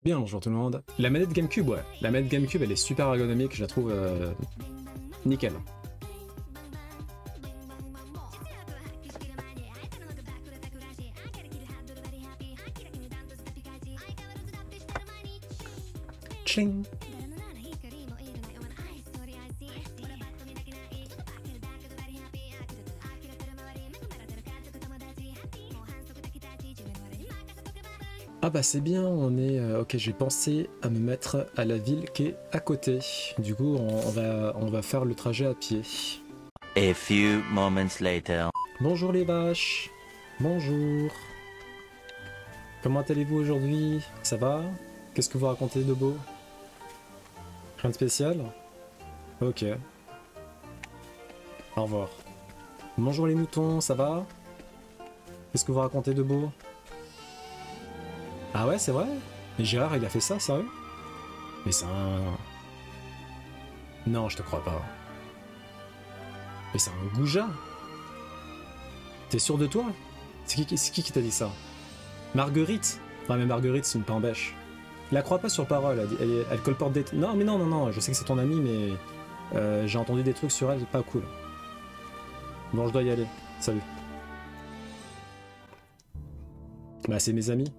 Bien, bonjour tout le monde. La manette GameCube, ouais. La manette GameCube, elle est super ergonomique, je la trouve nickel. Tching. Ah bah c'est bien, on est... ok, j'ai pensé à me mettre à la ville qui est à côté. Du coup, on va faire le trajet à pied. A few moments later. Bonjour les vaches. Bonjour. Comment allez-vous aujourd'hui? Ça va? Qu'est-ce que vous racontez de beau? Rien de spécial? Ok. Au revoir. Bonjour les moutons, ça va? Qu'est-ce que vous racontez de beau? Ah ouais, c'est vrai? Mais Gérard, il a fait ça, sérieux? Mais c'est un... Non, je te crois pas. Mais c'est un goujat. T'es sûr de toi? C'est qui t'a dit ça? Marguerite? Ouais, mais Marguerite, c'est une pambèche. La crois pas sur parole, elle colporte des... Non, mais non, je sais que c'est ton amie, mais... j'ai entendu des trucs sur elle, pas cool. Bon, je dois y aller. Salut. Bah, c'est mes amis.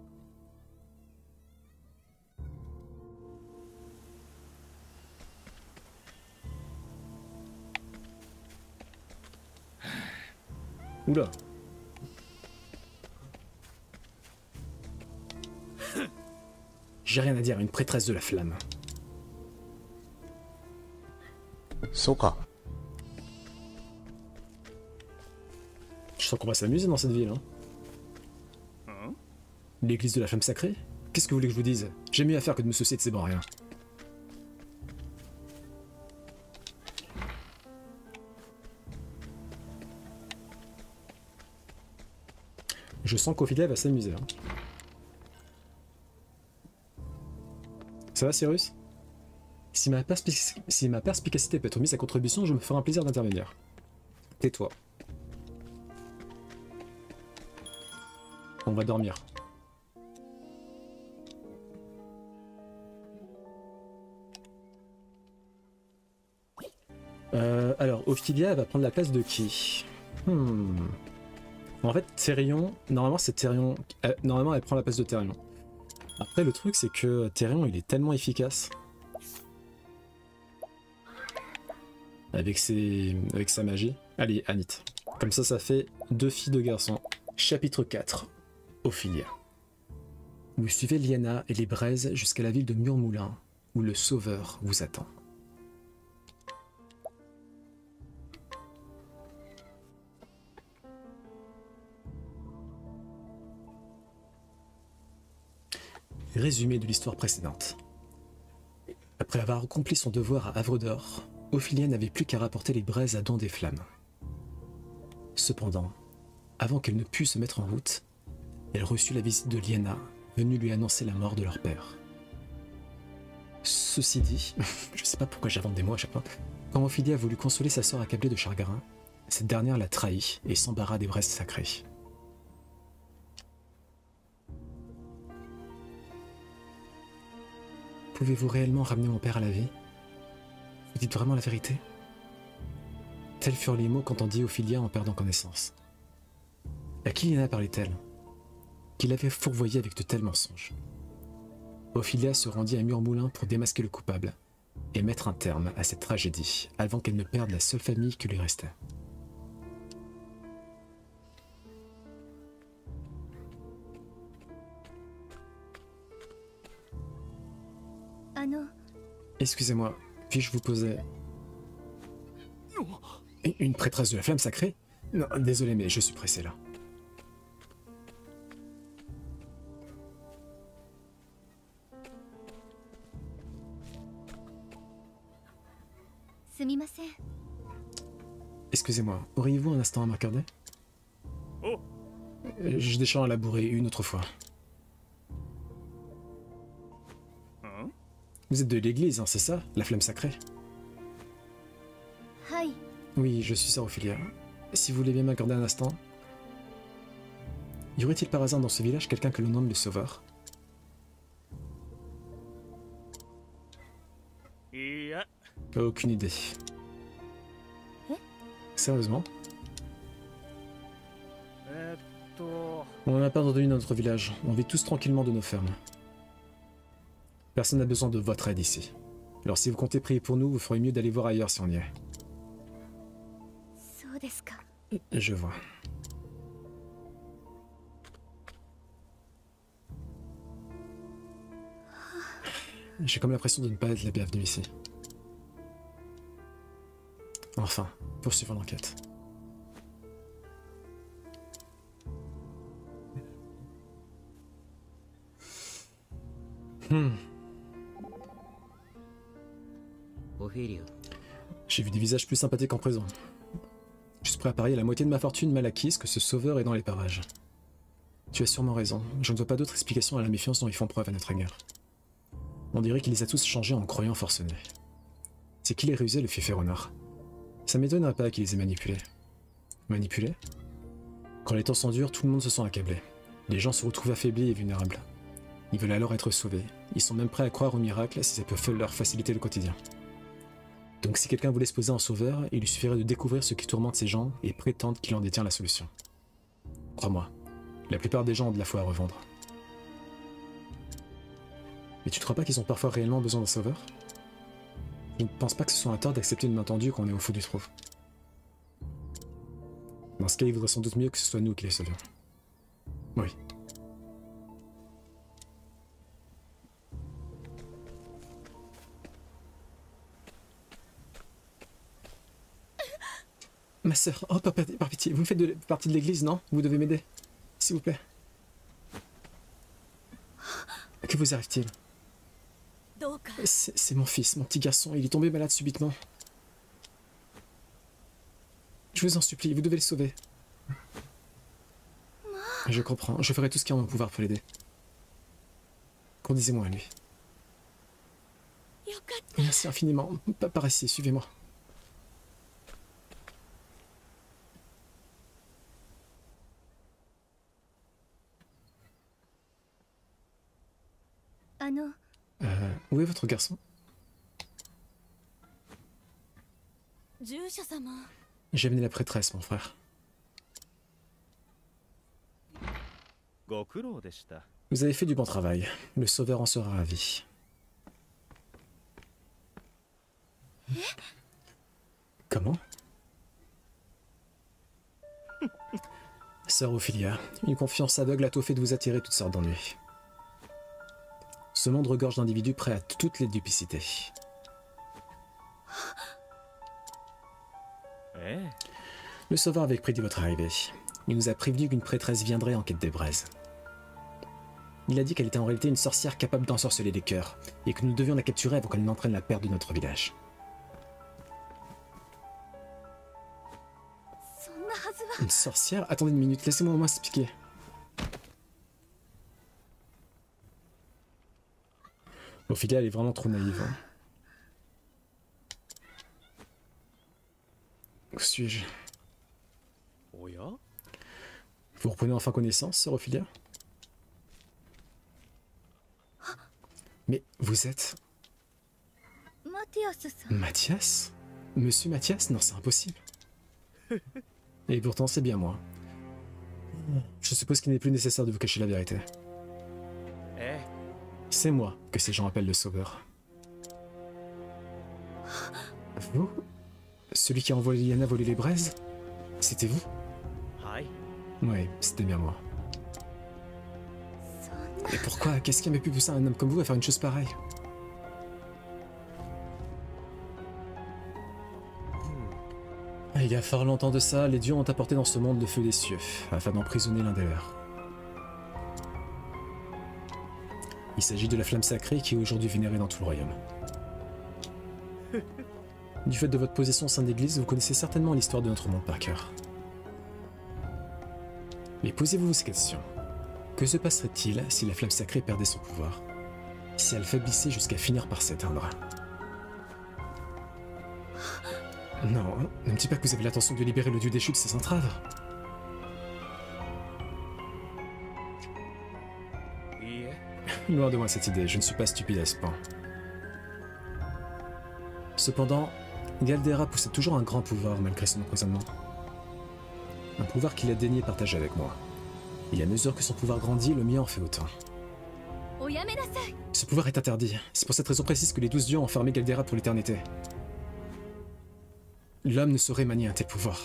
Oula. J'ai rien à dire à une prêtresse de la flamme. Soka. Je sens qu'on va s'amuser dans cette ville, hein. L'église de la flamme sacrée? Qu'est-ce que vous voulez que je vous dise? J'ai mieux à faire que de me soucier de ces rien. Je sens qu'Ophilia va s'amuser. Hein. Ça va, Cyrus? Si ma perspicacité peut être mise à contribution, je me ferai un plaisir d'intervenir. Tais-toi. On va dormir. Alors, Ophilia va prendre la place de qui? En fait, Thérion, normalement c'est Thérion, normalement elle prend la place de Thérion. Après le truc c'est que Thérion il est tellement efficace. Avec sa magie. Allez, Anit. Comme ça fait 2 filles, 2 garçons. Chapitre 4. Ophilia. Vous suivez Liana et les braises jusqu'à la ville de Murmoulin, où le Sauveur vous attend. Résumé de l'histoire précédente. Après avoir accompli son devoir à Havre d'Or, Ophilia n'avait plus qu'à rapporter les braises à Don des Flammes. Cependant, avant qu'elle ne pût se mettre en route, elle reçut la visite de Liana, venue lui annoncer la mort de leur père. Ceci dit, je sais pas pourquoi j'invente des mots à chaque fois, quand Ophilia voulut consoler sa sœur accablée de chagrin, cette dernière la trahit et s'embarra des braises sacrées. Pouvez-vous réellement ramener mon père à la vie? Vous dites vraiment la vérité? Tels furent les mots qu'entendit Ophilia en perdant connaissance. À qui Liana parlait-elle? Qui l'avait fourvoyée avec de tels mensonges? Ophilia se rendit à Murmoulin pour démasquer le coupable et mettre un terme à cette tragédie avant qu'elle ne perde la seule famille qui lui restait. Excusez-moi, puis-je vous poser... Une prêtresse de la flamme sacrée? Non, désolé, mais je suis pressé là. Excusez-moi, auriez-vous un instant à m'accorder? J'ai des champs à labourer une autre fois. Vous êtes de l'église, hein, c'est ça? La flamme sacrée? Oui, je suis sœur Ophilia. Si vous voulez bien m'accorder un instant. Y aurait-il par hasard dans ce village quelqu'un que l'on nomme le Sauveur? いや Aucune idée. Sérieusement? On n'a pas entendu dans notre village. On vit tous tranquillement de nos fermes. Personne n'a besoin de votre aide ici. Alors si vous comptez prier pour nous, vous ferez mieux d'aller voir ailleurs si on y est. そうですか。 Je vois. J'ai comme l'impression de ne pas être la bienvenue ici. Enfin, poursuivons l'enquête. Ophélia. J'ai vu des visages plus sympathiques en prison. Je suis prêt à parier la moitié de ma fortune mal acquise que ce sauveur est dans les parages. Tu as sûrement raison. Je ne vois pas d'autre explication à la méfiance dont ils font preuve à notre égard. On dirait qu'il les a tous changés en croyant forcenés. C'est qui les rusé, le fiefé renard. Ça m'étonnerait pas qu'il les ait manipulés. Manipulés? Quand les temps sont durs, tout le monde se sent accablé. Les gens se retrouvent affaiblis et vulnérables. Ils veulent alors être sauvés. Ils sont même prêts à croire au miracle si ça peut leur faciliter le quotidien. Donc si quelqu'un voulait se poser en sauveur, il lui suffirait de découvrir ce qui tourmente ces gens et prétendre qu'il en détient la solution. Crois-moi, la plupart des gens ont de la foi à revendre. Mais tu ne crois pas qu'ils ont parfois réellement besoin d'un sauveur? Je ne pense pas que ce soit un tort d'accepter une main tendue quand on est au fond du trou. Dans ce cas, il vaudrait sans doute mieux que ce soit nous qui les sauvions. Oui. Ma sœur, oh par pitié, vous me faites partie de l'église, non? Vous devez m'aider. S'il vous plaît. Que vous arrive-t-il? どうか。 C'est mon fils, mon petit garçon, il est tombé malade subitement. Je vous en supplie, vous devez le sauver. Je comprends, je ferai tout ce qui est en mon pouvoir pour l'aider. Conduisez-moi à lui. よかった。 Merci infiniment. Par ici, suivez-moi. Où est votre garçon? 従者様。 J'ai amené la prêtresse, mon frère. ご苦労でした。 Vous avez fait du bon travail. Le sauveur en sera ravi. Comment? Sœur Ophélia, une confiance aveugle a tout fait de vous attirer toutes sortes d'ennuis. Ce monde regorge d'individus prêts à toutes les duplicités. ええ。 Le sauveur avait prédit votre arrivée. Il nous a prévenu qu'une prêtresse viendrait en quête des braises. Il a dit qu'elle était en réalité une sorcière capable d'ensorceler des cœurs, et que nous devions la capturer avant qu'elle n'entraîne la perte de notre village. そんなはずは。 Une sorcière? Attendez une minute, laissez-moi au moins expliquer. Ophélia, elle est vraiment trop naïve. Hein. Où suis-je? おや Vous reprenez enfin connaissance, sœur Ophélia? Mais vous êtes... マティアスさん。 Mathias? Monsieur Mathias? Non, c'est impossible. Et pourtant, c'est bien moi. Je suppose qu'il n'est plus nécessaire de vous cacher la vérité. ええ。 C'est moi que ces gens appellent le sauveur. Vous? Celui qui a envoyé Liana voler les braises? C'était vous? はい。 Oui, c'était bien moi. そんな。 Et pourquoi? Qu'est-ce qui avait pu pousser un homme comme vous à faire une chose pareille? Il y a fort longtemps de ça, les dieux ont apporté dans ce monde le feu des cieux, afin d'emprisonner l'un des leurs. Il s'agit de la flamme sacrée qui est aujourd'hui vénérée dans tout le royaume. Du fait de votre position au sein d'église, vous connaissez certainement l'histoire de notre monde par cœur. Mais posez-vous ces questions. Que se passerait-il si la flamme sacrée perdait son pouvoir? Si elle faiblissait jusqu'à finir par s'éteindre? Non, ne me dis pas que vous avez l'intention de libérer le dieu déchu de ses entraves. いいえ。 Loin de moi cette idée, je ne suis pas stupide à ce point. Cependant, Galdera possède toujours un grand pouvoir malgré son emprisonnement. Un pouvoir qu'il a daigné partager avec moi. Et à mesure que son pouvoir grandit, le mien en fait autant. Ce pouvoir est interdit. C'est pour cette raison précise que les 12 dieux ont enfermé Galdera pour l'éternité. L'homme ne saurait manier un tel pouvoir.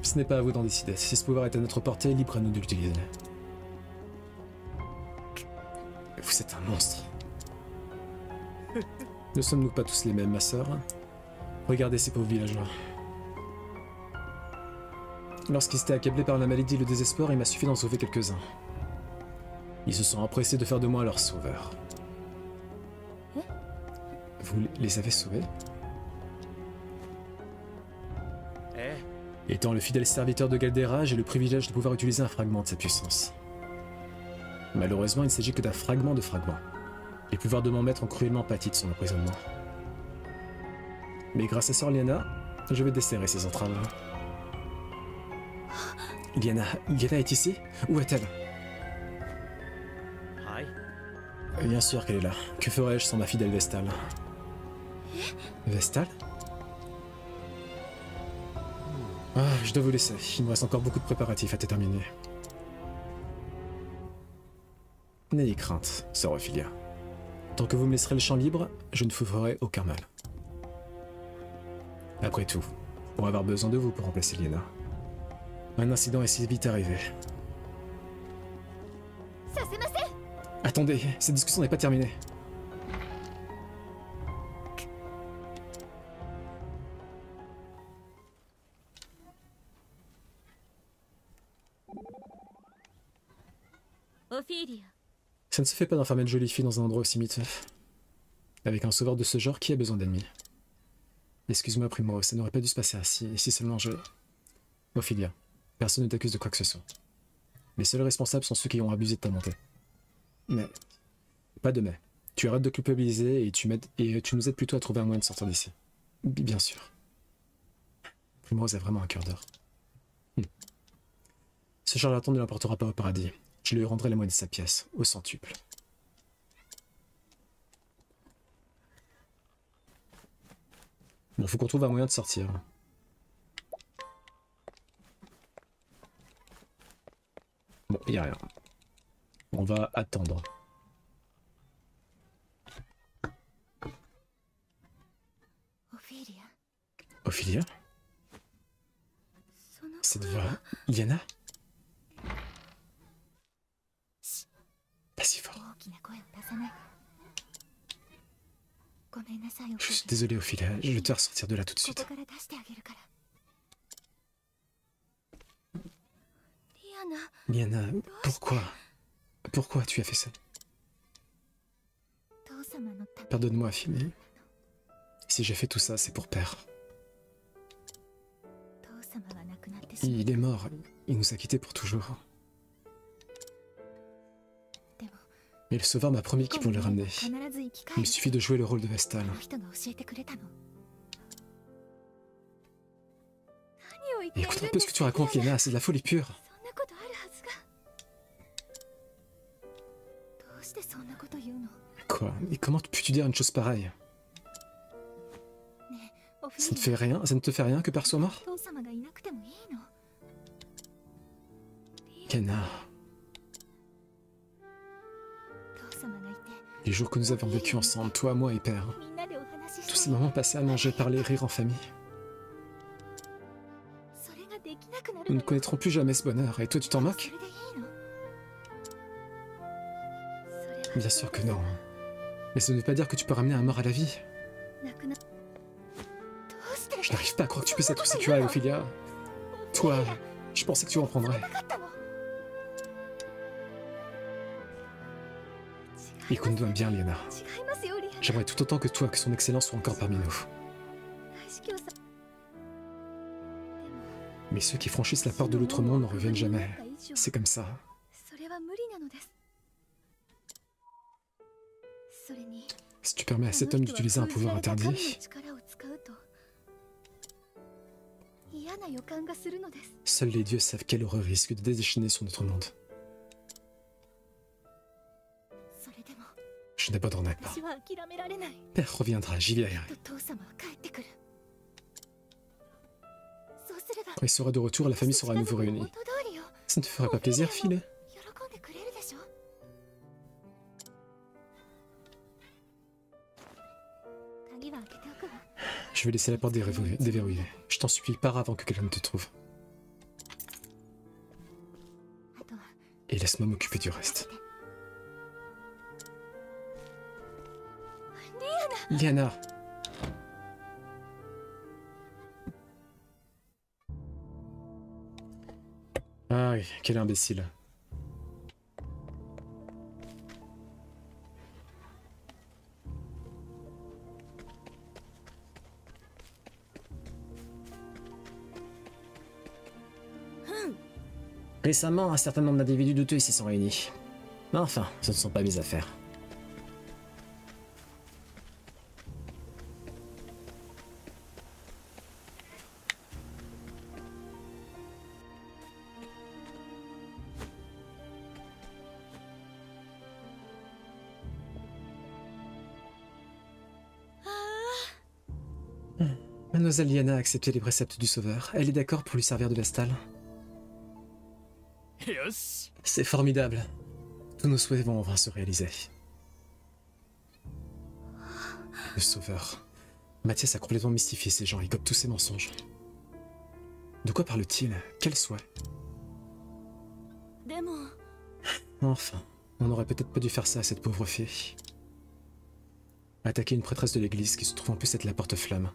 Ce n'est pas à vous d'en décider. Si ce pouvoir est à notre portée, libre à nous de l'utiliser. Vous êtes un monstre. Ne sommes-nous pas tous les mêmes, ma sœur? Regardez ces pauvres villageois. Lorsqu'ils étaient accablés par la maladie et le désespoir, il m'a suffi d'en sauver quelques-uns. Ils se sont empressés de faire de moi leur sauveur. Vous les avez sauvés? Étant le fidèle serviteur de Galdera, j'ai le privilège de pouvoir utiliser un fragment de sa puissance. Malheureusement, il ne s'agit que d'un fragment de fragment. Les pouvoirs de mon maître ont cruellement pâti de son emprisonnement. Mais grâce à Sœur Liana, je vais desserrer ses entraves. Liana est ici? Où est-elle? Bien sûr qu'elle est là. Que ferais-je sans ma fidèle Vestale? Vestale? Ah, je dois vous laisser. Il me reste encore beaucoup de préparatifs à terminer. N'ayez crainte, sœur Ophilia. Tant que vous me laisserez le champ libre, je ne vous ferai aucun mal. Après tout, on va avoir besoin de vous pour remplacer Liana. Un incident est si vite arrivé. Attendez, cette discussion n'est pas terminée. Ça ne se fait pas d'enfermer une jolie fille dans un endroit aussi miteux. Avec un sauveur de ce genre, qui a besoin d'ennemis? Excuse-moi, Primo, ça n'aurait pas dû se passer ainsi, et si seulement je... Ophilia, personne ne t'accuse de quoi que ce soit. Les seuls responsables sont ceux qui ont abusé de ta montée. Mais... pas de mais. Tu arrêtes de culpabiliser et tu nous aides plutôt à trouver un moyen de sortir d'ici. Bien sûr. Primrose a vraiment un cœur d'or. Ce charlatan ne l'emportera pas au paradis. Je lui rendrai la moitié de sa pièce, au centuple. Bon, faut qu'on trouve un moyen de sortir. Bon, il n'y a rien. On va attendre. Ophilia? Cette voix... Liana? Pas si fort. Je suis désolé, Ophilia. Je vais te ressortir de là tout de suite. Liana, pourquoi? Pourquoi tu as fait ça? Pardonne-moi, fille, mais... si j'ai fait tout ça, c'est pour père. Il est mort. Il nous a quittés pour toujours. Mais le sauveur m'a promis qu'ils vont le ramener. Il me suffit de jouer le rôle de Vestale. Et écoute un peu ce que tu racontes, Liana, c'est de la folie pure. Quoi? Et comment peux-tu dire une chose pareille? Ça ne fait rien? Ça ne te fait rien que père soit mort? Liana. Les jours que nous avons vécus ensemble, toi, moi et père. Tous ces moments passés à manger, parler, rire en famille. Nous ne connaîtrons plus jamais ce bonheur, et toi tu t'en moques? Bien sûr que non. Mais ça ne veut pas dire que tu peux ramener un mort à la vie. Je n'arrive pas à croire que tu puisses être aussi cruel, Ophilia. Toi, je pensais que tu en prendrais. Écoute-moi bien, Liana. J'aimerais tout autant que toi que son excellence soit encore parmi nous. Mais ceux qui franchissent la porte de l'autre monde n'en reviennent jamais. C'est comme ça. Si tu permets à cet homme d'utiliser un pouvoir interdit, seuls les dieux savent quel horreur risque de déchaîner sur notre monde. Je n'abandonnerai pas. 私は諦められない。 Père reviendra, j'y veillerai. 父様は帰ってくる。そうすれば Quand il sera de retour, la famille sera à nouveau réunie. 元通りよ。 Ça ne te ferait pas plaisir, Phil? 喜んでくれるでしょ。鍵は開けておくわ。 Je vais laisser la porte déverrouillée. Je t'en supplie, pars avant que quelqu'un ne te trouve. あとは Et laisse-moi m'occuper du reste. Liana! Ah oui, quel imbécile. Récemment, un certain nombre d'individus douteux s'y sont réunis. Enfin, ce ne sont pas mes affaires. Mademoiselle Liana a accepté les préceptes du Sauveur. Elle est d'accord pour lui servir de vestale. よし C'est formidable. Tous nos souhaits vont enfin se réaliser. Le Sauveur. Mathias a complètement mystifié ces gens, il gobe tous ses mensonges. De quoi parle-t-il? Quel souhait? でも Enfin, on n'aurait peut-être pas dû faire ça à cette pauvre fille. Attaquer une prêtresse de l'église qui se trouve en plus être la porte-flamme.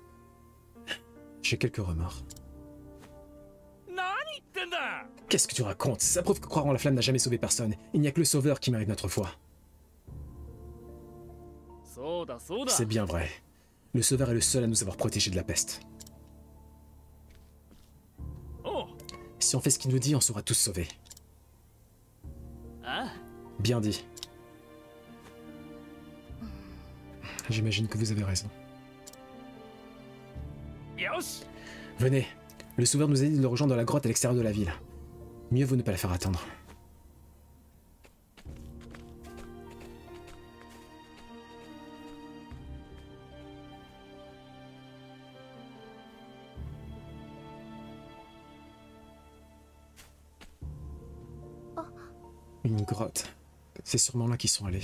J'ai quelques remords. 何言ってんだ Qu'est-ce que tu racontes? Ça prouve que croire en la flamme n'a jamais sauvé personne. Il n'y a que le Sauveur qui mérite notre foi. そうだそうだ C'est bien vrai. Le Sauveur est le seul à nous avoir protégés de la peste. おう Si on fait ce qu'il nous dit, on sera tous sauvés. あ Bien dit. J'imagine que vous avez raison. よし Venez. Le Sauveur nous a dit de le rejoindre dans la grotte à l'extérieur de la ville. Mieux vaut ne pas la faire attendre. Une grotte. C'est sûrement là qu'ils sont allés.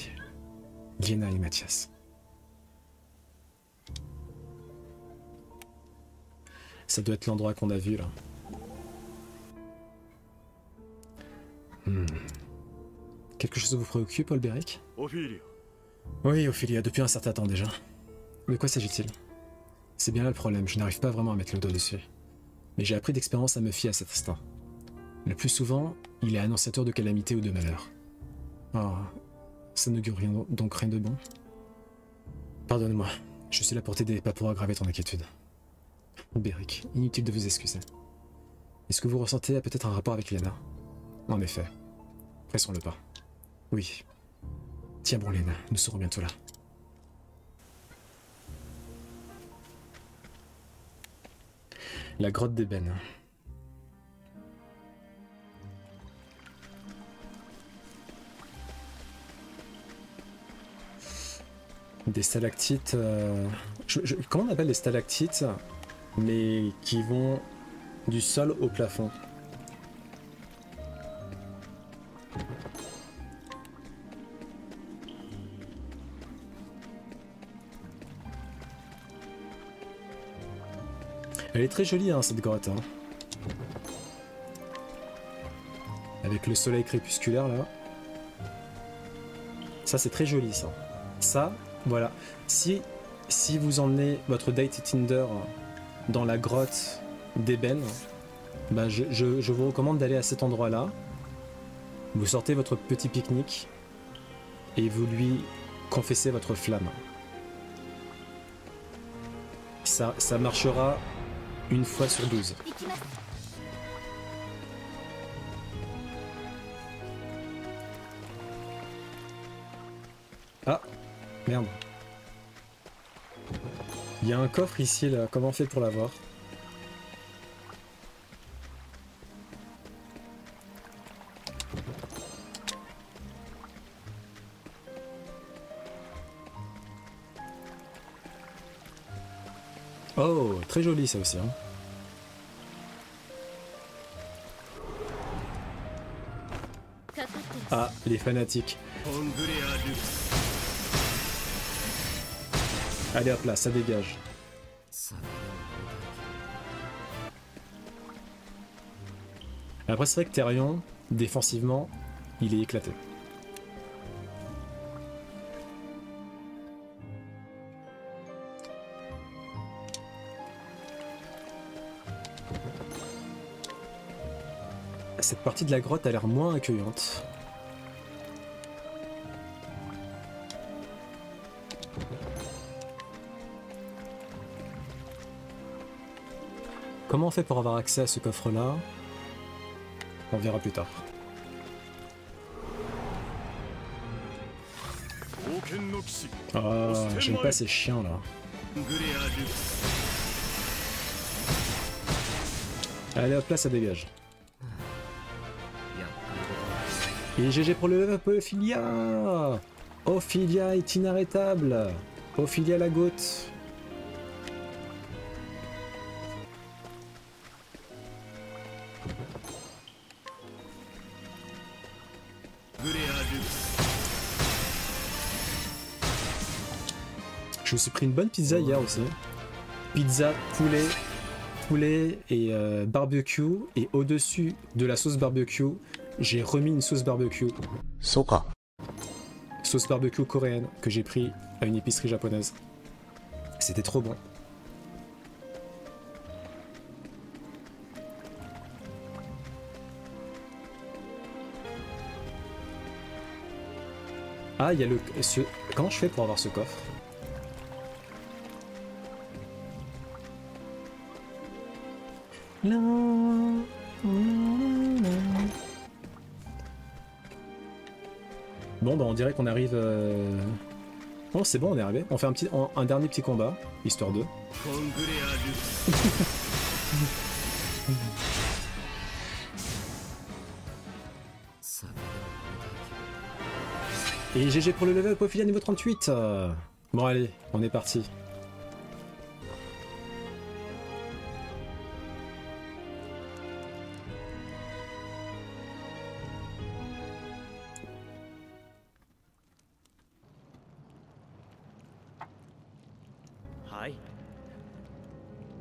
Liana et Mathias. Ça doit être l'endroit qu'on a vu là. Quelque chose vous préoccupe, Olberic? オフィリ Oui, Ophélia, depuis un certain temps déjà. De quoi s'agit-il? C'est bien là le problème, je n'arrive pas vraiment à mettre le doigt dessus. Mais j'ai appris d'expérience à me fier à cet instinct. Le plus souvent, il est annonciateur de calamité ou de malheur. Oh, ça n'augure donc rien de bon. Pardonne-moi, je suis là pour t'aider, pas pour aggraver ton inquiétude. Beric, inutile de vous excuser. Est-ce que vous ressentez peut-être un rapport avec Liana? En effet. Pressons le pas. Oui. Tiens bon, Liana, nous serons bientôt là. La grotte d'ébène. Des stalactites... comment on appelle les stalactites, mais qui vont du sol au plafond? Elle est très jolie, hein, cette grotte. Hein. Avec le soleil crépusculaire, là. Ça, c'est très joli, ça. Ça, voilà. Si vous emmenez votre date Tinder dans la grotte d'ébène, bah je vous recommande d'aller à cet endroit-là. Vous sortez votre petit pique-nique et vous lui confessez votre flamme. Ça marchera une fois sur 12. 行きます。 Ah, merde. Il y a un coffre ici, là. Comment on fait pour l'avoir? Oh, très joli ça aussi. Hein. Ah, les fanatiques. Allez hop là, ça dégage. Après c'est vrai que Therion, défensivement, il est éclaté. Cette partie de la grotte a l'air moins accueillante. Comment on fait pour avoir accès à ce coffre-là? On verra plus tard. Ah, j'aime pas ces chiens là. Allez hop là, ça dégage. Et GG pour le level up Ophilia. Ophilia est inarrêtable. Ophilia la goutte. Je me suis pris une bonne pizza hier aussi. Pizza, poulet et barbecue. Et au-dessus de la sauce barbecue, j'ai remis une sauce barbecue. Soka. Sauce barbecue coréenne que j'ai pris à une épicerie japonaise. C'était trop bon. Ah, il y a le... Comment je fais pour avoir ce coffre? Bon, bah on dirait qu'on arrive... Oh, c'est bon, on est arrivé. On fait un dernier petit combat, histoire de... Et GG pour le level up Ophilia niveau 38. Bon allez, on est parti.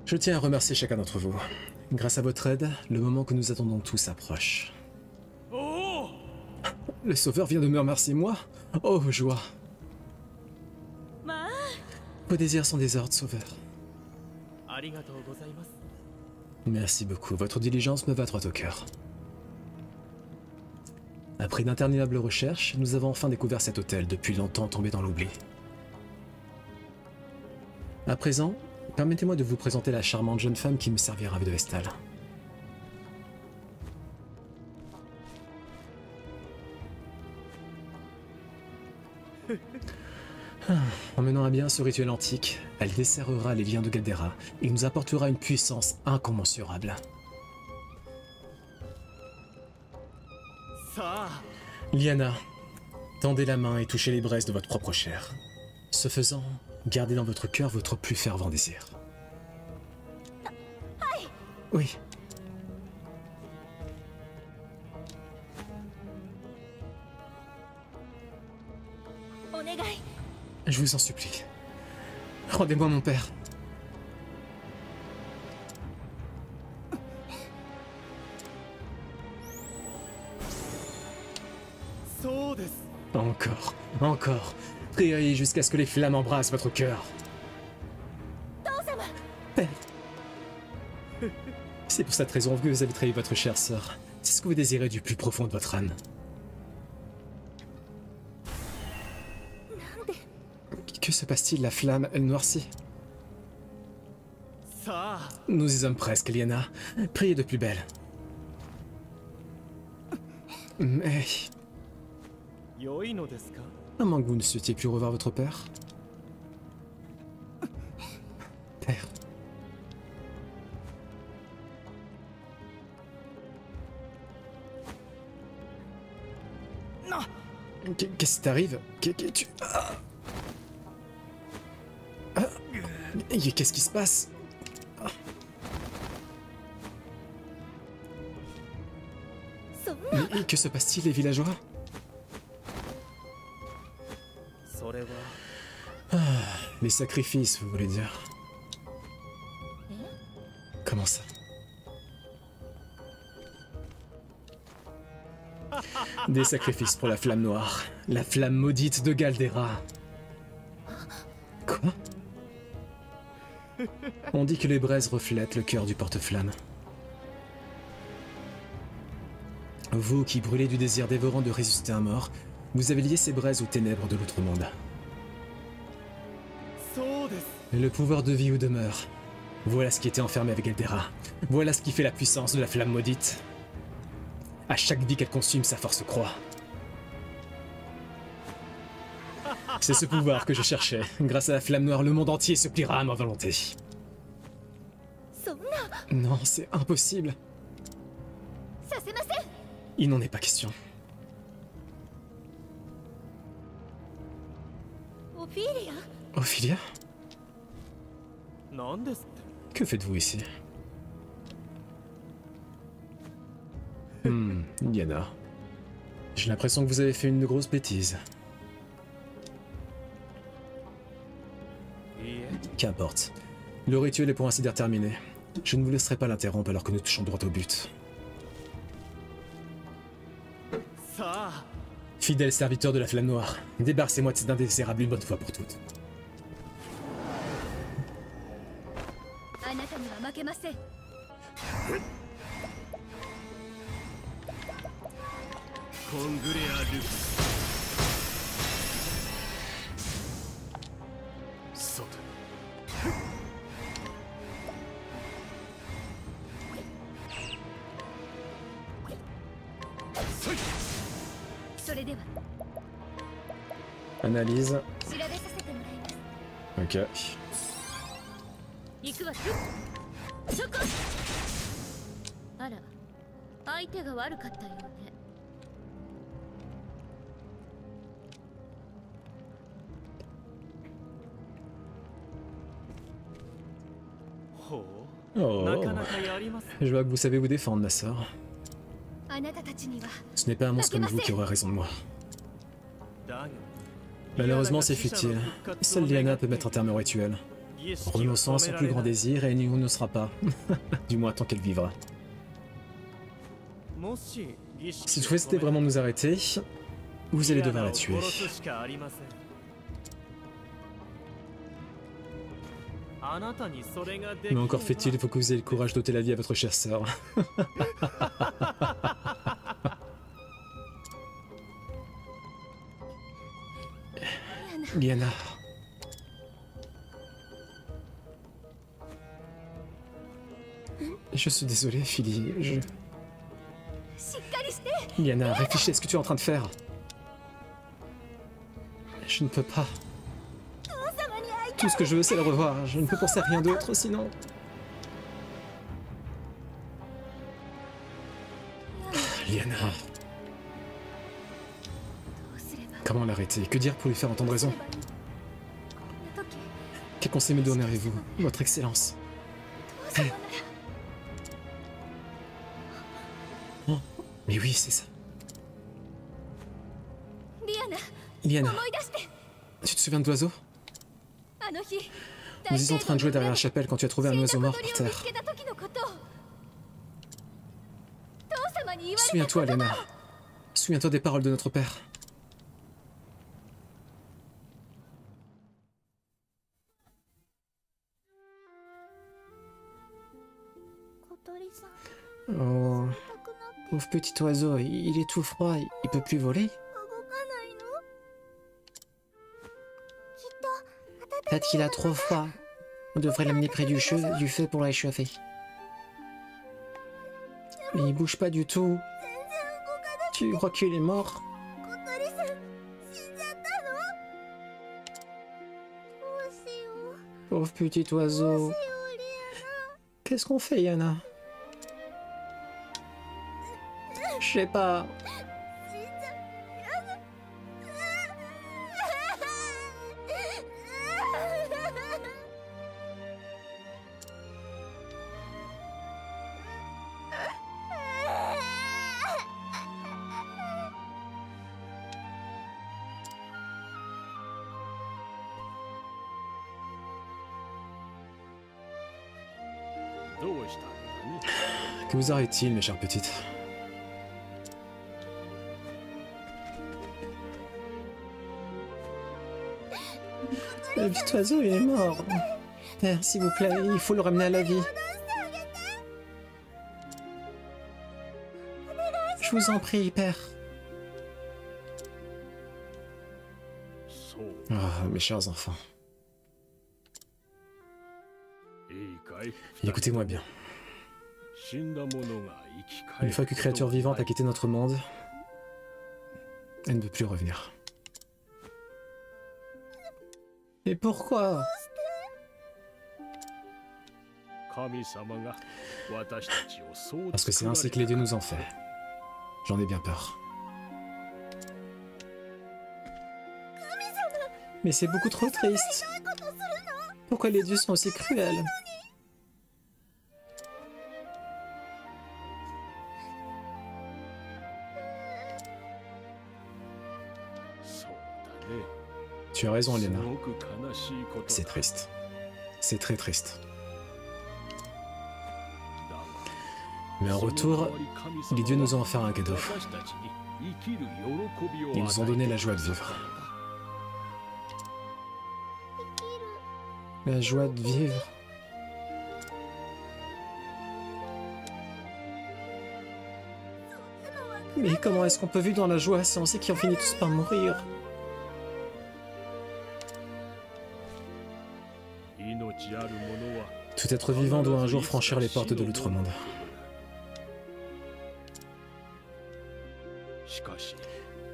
Je tiens à remercier chacun d'entre vous. Grâce à votre aide, le moment que nous attendons tous approche. Le sauveur vient de me remercier moi? Oh, joie. Vos désirs sont des ordres, sauveur. Merci beaucoup, votre diligence me va droit au cœur. Après d'interminables recherches, nous avons enfin découvert cet hôtel depuis longtemps tombé dans l'oubli. À présent, permettez-moi de vous présenter la charmante jeune femme qui me servira de Vestale. En menant à bien ce rituel antique, elle desserrera les liens de Galdera et nous apportera une puissance incommensurable. Liana, tendez la main et touchez les braises de votre propre chair. Ce faisant, gardez dans votre cœur votre plus fervent désir. Oui. Je vous en supplie. Rendez-moi mon père. Encore, encore. Priez jusqu'à ce que les flammes embrassent votre cœur. Père. C'est pour cette raison que vous avez trahi votre chère sœur. C'est ce que vous désirez du plus profond de votre âme. Que se passe-t-il? La flamme, elle noircit. Nous y sommes presque, Liana. Priez de plus belle. Mais... à moins que vous ne souhaitiez plus revoir votre père. Père. Qu'est-ce qui t'arrive? Qu'est-ce qui se passe? Et que se passe-t-il, les villageois? それは Les sacrifices, vous voulez dire? Comment ça? Des sacrifices pour la flamme noire, la flamme maudite de Galdera. Quoi? On dit que les braises reflètent le cœur du porte-flamme. Vous qui brûlez du désir dévorant de résister un mort, vous avez lié ces braises aux ténèbres de l'autre monde. そうです Le pouvoir de vie ou de mort. Voilà ce qui était enfermé avec Galdera. Voilà ce qui fait la puissance de la flamme maudite. À chaque vie qu'elle consume, sa force croît. C'est ce pouvoir que je cherchais. Grâce à la flamme noire, le monde entier se pliera à ma volonté. そんな Non, c'est impossible. させません。 Il n'en est pas question. オフィーリア Ophilia, なんですって que faites-vous ici? Diana. J'ai l'impression que vous avez fait une grosse bêtise. いいえ Qu'importe. Le rituel est pour ainsi dire terminé. Je ne vous laisserai pas l'interrompre alors que nous touchons droit au but. さあ Fidèle serviteur de la flamme noire, débarrassez-moi de cet indésirable une bonne fois pour toutes. あなたには負けません。コングレアルそうだそれでは Analyse. 調べさせてもらいます。 Ok. 行くわ。そこ。あら、相手が悪かったようね。 ほ Oh. うなかなかやります Je vois que vous savez vous défendre, ma sœur. あなたたちには Ce n'est pas un monstre comme vous qui aura raison de moi. だが Malheureusement, c'est futile. Seule Liana peut mettre un terme au rituel. Renonçant à son plus grand désir et il ne sera pas. Du moins tant qu'elle vivra. Si vous souhaitez vraiment nous arrêter, vous allez devoir la tuer. Mais encore fait-il, il faut que vous ayez le courage d'ôter la vie à votre chère sœur. Liana. Je suis désolé, Philly. しっかりして。 Liana, réfléchis à ce que tu es en train de faire. Je ne peux pas. 王様に会いたい。 Tout ce que je veux, c'est le revoir. Je ne peux penser à rien d'autre, sinon... Liana, どうすれば。 comment l'arrêter? Que dire pour lui faire entendre どうす raison? ればいいこんな時、 Quel conseil me donneriez-vous, votre excellence? 王様なら。 Oh, mais oui, c'est ça. リアナ、 Liana, 思い出して。 tu te souviens de l'oiseau? あの日、 Nous étions en train de jouer derrière la chapelle quand tu as trouvé un oiseau mort par 死んだ小鳥を見 terre. つけた時のことを。父様に言われた Souviens-toi, 言葉 Liana. Souviens-toi des paroles de notre père. 小鳥さん、 Oh, 痛くなって pauvre petit oiseau, il est tout froid, il peut plus voler? 動かないの？きっと温かい Peut-être qu'il a trop froid. On devrait l'amener près du feu pour le réchauffer. Mais il bouge pas du tout. 全然動かない。 Tu crois qu'il est mort? 小鳥さん、死んじゃったの？どうしよう。 Pauvre petit どう oiseau. しよう、リ Qu'est-ce qu'on fait, Yana? Je sais pas. アナ。死んじゃ。Que vous arrive-t-il, mes chères petites? Le petit oiseau, il est mort. Père, s'il vous plaît, il faut le ramener à la vie. Je vous en prie, père. Ah, mes chers enfants. Écoutez-moi bien. Une fois qu'une créature vivante a quitté notre monde, elle ne peut plus revenir. Et pourquoi? Parce que c'est ainsi que les dieux nous ont fait. J'en ai bien peur. Mais c'est beaucoup trop triste. Pourquoi les dieux sont aussi cruels? Tu as raison, Léna. C'est triste. C'est très triste. Mais en retour, les dieux nous ont offert un cadeau. Ils nous ont donné la joie de vivre. La joie de vivre. Mais comment est-ce qu'on peut vivre dans la joie si on sait qu'ils ont fini tous par mourir? Tout être vivant doit un jour franchir les portes de l'outre-monde.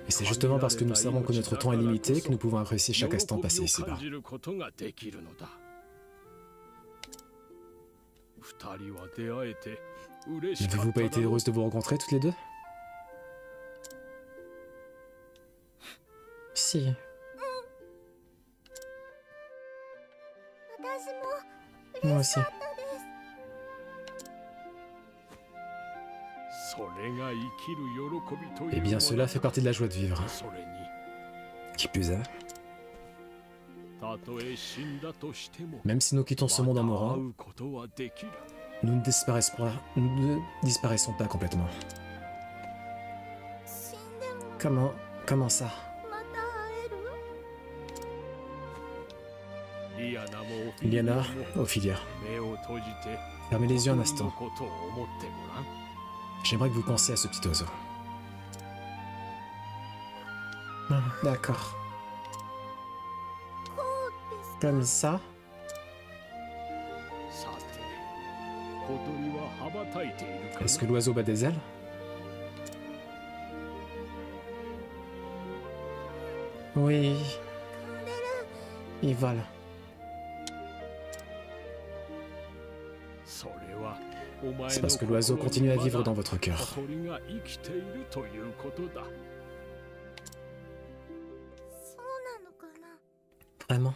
Et c'est justement parce que nous savons que notre temps est limité que nous pouvons apprécier chaque instant passé ici-bas. N'avez-vous pas été heureuse de vous rencontrer toutes les deux? Si. Moi aussi. Eh bien, cela fait partie de la joie de vivre. Qui plus est, même si nous quittons ce monde en mourant, nous ne disparaissons pas complètement. Comment ça? Iliana, Ophilia, fermez les yeux un instant. J'aimerais que vous pensiez à ce petit oiseau. D'accord. Comme ça? Est-ce que l'oiseau bat des ailes? Oui. Il vole. C'est parce que l'oiseau continue à vivre dans votre cœur. Vraiment?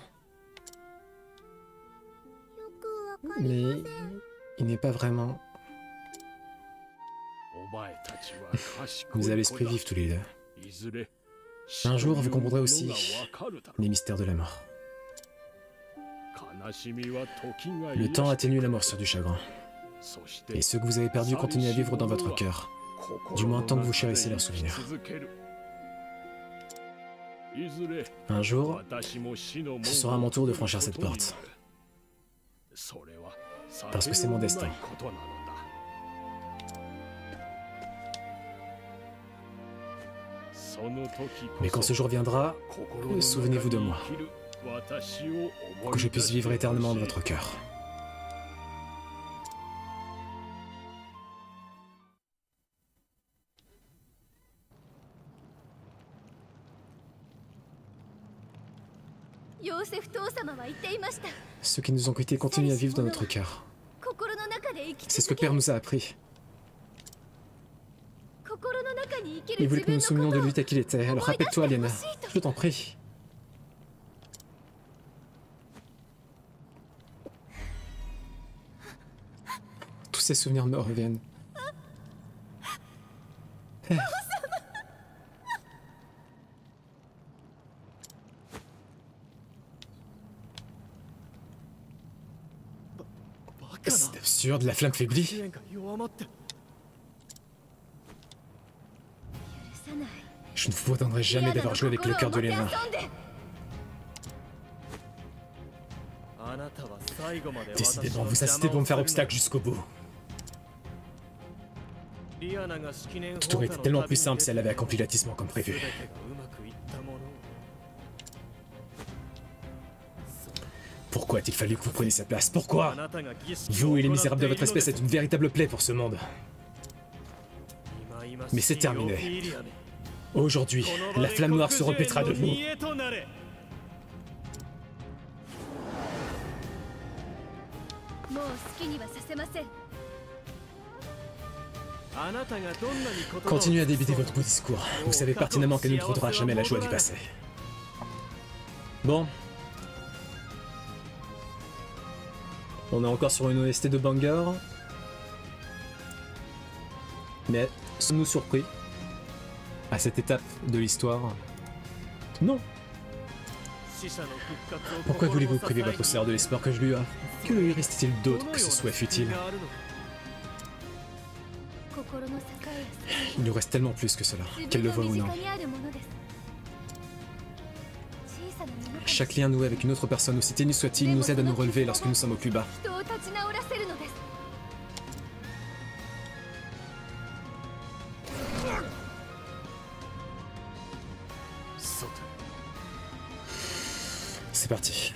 Mais il n'est pas vraiment... Vous avez l'esprit vif tous les deux. Un jour, vous comprendrez aussi les mystères de la mort. Le temps atténue la morsure du chagrin. Et ceux que vous avez perdus continuent à vivre dans votre cœur, du moins tant que vous chérissez leurs souvenirs. Un jour, ce sera mon tour de franchir cette porte. Parce que c'est mon destin. Mais quand ce jour viendra, souvenez-vous de moi, pour que je puisse vivre éternellement dans votre cœur. Ceux qui nous ont quittés continuent à vivre dans notre cœur. C'est ce que Père nous a appris. Il voulait que nous nous souvenions de lui tel qu'il était. Alors rappelle-toi, Liana. Je t'en prie. Tous ces souvenirs me reviennent. Père. C'est absurde, la flamme faiblit. 支援が弱まって Je ne vous pardonnerai jamais d'avoir joué avec le cœur de Léna. あなたは最後まで Décidément, vous incitez pour me faire obstacle jusqu'au bout. リアナが式年 Tout aurait été tellement plus simple si elle avait accompli l'attissement comme prévu. 全てがうまくいったものを Pourquoi a-t-il fallu que vous preniez sa place? Pourquoi? あなたが儀式を Vous et les 行って misérables de いる votre のです espèce êtes une véritable plaie pour ce monde. Mais c'est terminé. Aujourd'hui, la flamme noire se repaîtra de vous. もう好きにはさせません。 Continuez à débiter votre beau discours. Vous savez pertinemment qu'elle ne nous trouvera jamais la joie du passé. Bon. On est encore sur une OST de banger. Mais sommes-nous surpris à cette étape de l'histoire? Non. Pourquoi voulez-vous priver votre sœur de l'espoir que je lui offre? Que lui reste-t-il d'autre que ce soit futile? Il nous reste tellement plus que cela, qu'elle le veuille ou non. Chaque lien noué avec une autre personne, aussi ténu soit-il, nous aide à nous relever lorsque nous sommes au plus bas. C'est parti.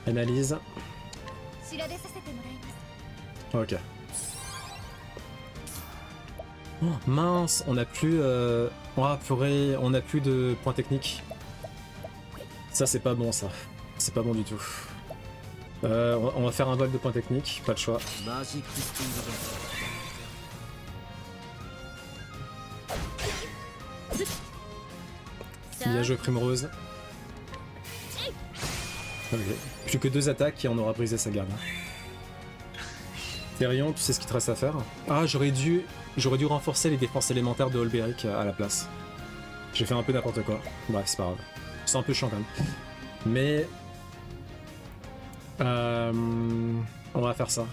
Analyse. Ok. Oh, mince, on n'a plus... Oh, purée, on n'a plus de points techniques. Ça, c'est pas bon, ça. C'est pas bon du tout. On va faire un vol de points techniques, pas le choix. Bien joué, Primrose. Ok. Plus que 2 attaques et on aura brisé sa garde. Therion, tu sais ce qu'il te reste à faire? Ah, j'aurais dû renforcer les défenses élémentaires de Olberic à la place. J'ai fait un peu n'importe quoi. Bref, c'est pas grave. C'est un peu chiant quand même. Mais... on va faire ça.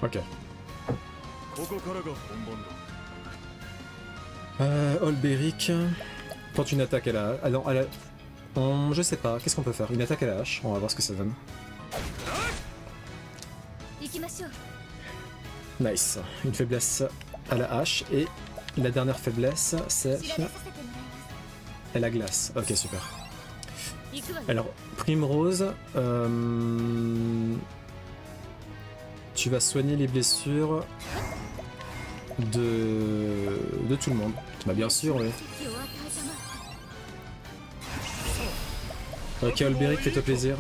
Ok. Olberic... Tente une attaque à la... Ah non, à la... je sais pas, qu'est-ce qu'on peut faire? Une attaque à la hache, on va voir ce que ça donne. Nice. Une faiblesse à la hache, et la dernière faiblesse, c'est... à la glace. Ok, super. Alors, Primrose... tu vas soigner les blessures... de tout le monde. Bah bien sûr, oui. Ok, Olberic, fais-toi plaisir.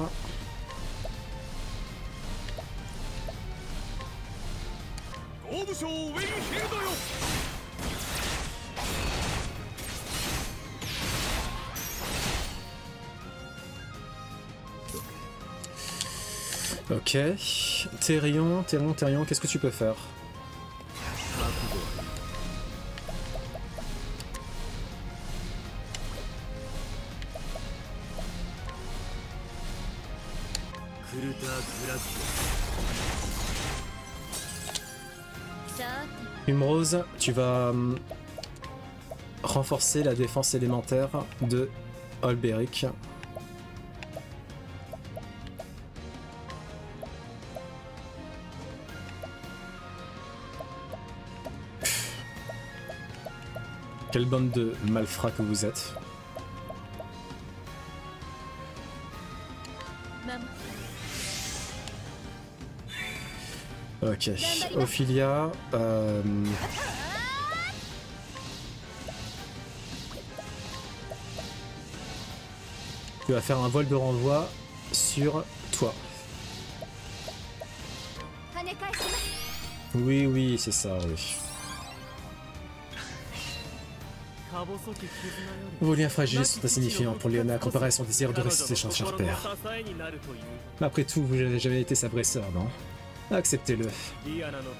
Ok. Therion, qu'est-ce que tu peux faire? Primrose, tu vas renforcer la défense élémentaire de Olberic. Quelle bande de malfrats que vous êtes. Ok, Ophilia, tu vas faire un vol de renvoi sur toi. Oui, oui, c'est ça, oui. Vos liens fragiles sont insignifiants pour Léona comparé à son désir de rester son cher père. Après tout, vous n'avez jamais été sa vraie sœur, non? Acceptez-le.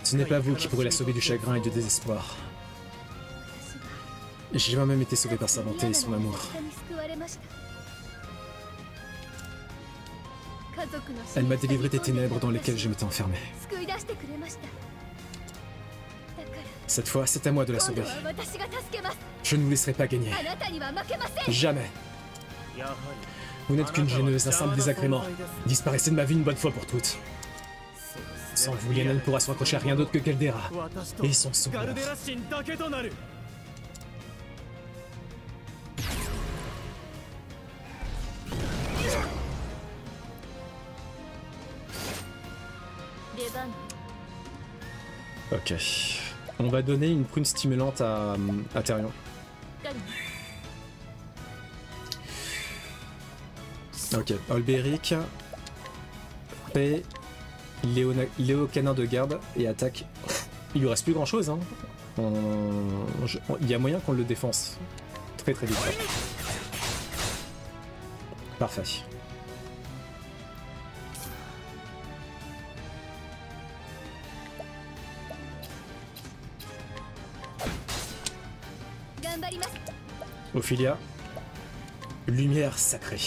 Ce n'est pas vous qui pourrez la sauver du chagrin et du désespoir. J'ai moi-même été sauvé par sa bonté et son amour. Elle m'a délivré des ténèbres dans lesquelles je m'étais enfermé. Cette fois, c'est à moi de la sauver. Je ne vous laisserai pas gagner. Jamais. Vous n'êtes qu'une gêneuse, un simple désagrément. Disparaissez de ma vie une bonne fois pour toutes. Sans vous, Liana ne pourra se raccrocher à rien d'autre que Caldera et son sauveur. Ok. On va donner une prune stimulante à Therion. Ok. Olberic, paix, Léo canin de garde et attaque. Il lui reste plus grand chose, hein. Il y a moyen qu'on le défense très très vite. Parfait. Ophilia, lumière sacrée.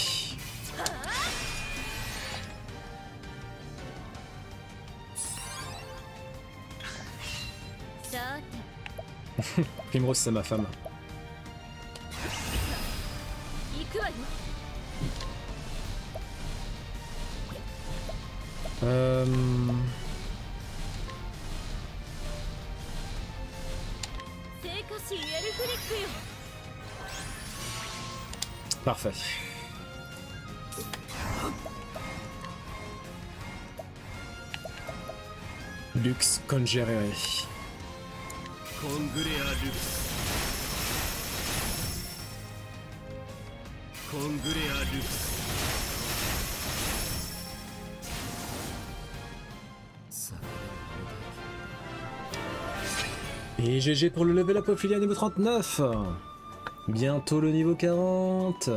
Primrose, c'est ma femme. Parfait. Lux Congerere. Et GG pour le level up Ophilia niveau 39. Bientôt le niveau 40.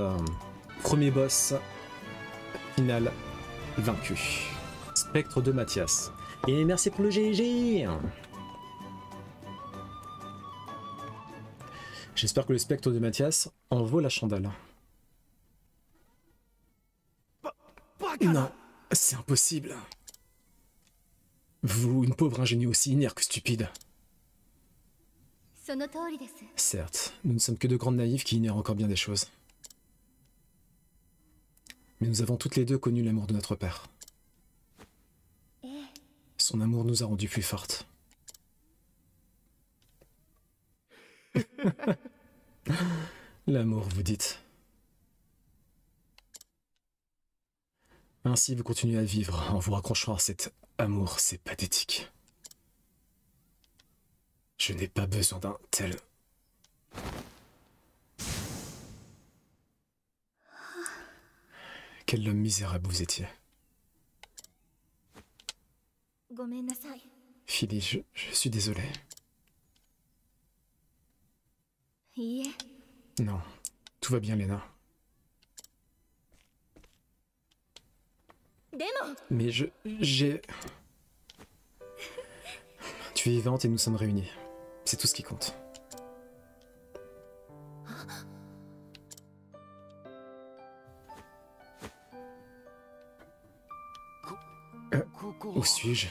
Premier boss final vaincu. Spectre de Mathias. Et merci pour le GG. J'espère que le spectre de Mathias en vaut la chandelle. Non, c'est impossible. Vous, une pauvre ingénue aussi inerque que stupide. Certes, nous ne sommes que de grandes naïves qui ignorent encore bien des choses. Mais nous avons toutes les deux connu l'amour de notre père. Son amour nous a rendus plus fortes. L'amour, vous dites. Ainsi, vous continuez à vivre en vous raccrochant à cet amour, c'est pathétique. Je n'ai pas besoin d'un tel... Quel homme misérable vous étiez. Philly, je suis désolé. Non, tout va bien, Lena. Mais j'ai... Tu es vivante et nous sommes réunis. C'est tout ce qui compte. Où suis-je?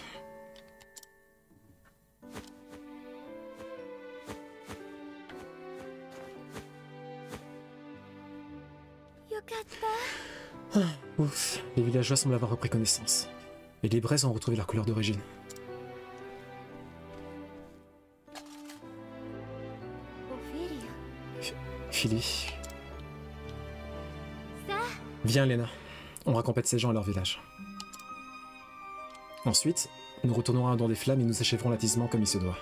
Ah, ouf, les villageois semblent avoir repris connaissance. Et les braises ont retrouvé leur couleur d'origine. Philly. Viens, Lena. On raccompagne ces gens à leur village. Ensuite, nous retournerons à Don des Flammes et nous achèverons l'attisement comme il se doit.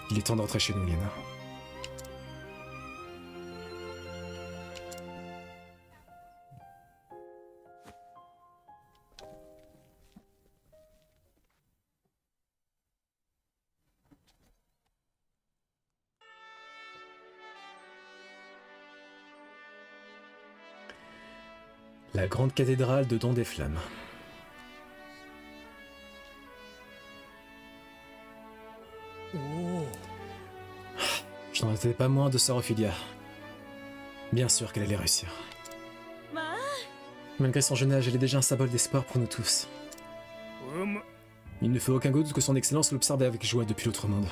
Il est temps d'entrer chez nous, Lena. La grande cathédrale de Don des Flammes. Je n'en étais pas moins de sœur Ophelia. Bien sûr qu'elle allait réussir. まあ Malgré son jeune âge, elle est déjà un symbole d'espoir pour nous tous. うむ Il ne fait aucun doute que son excellence l'observe avec joie depuis l'autre monde.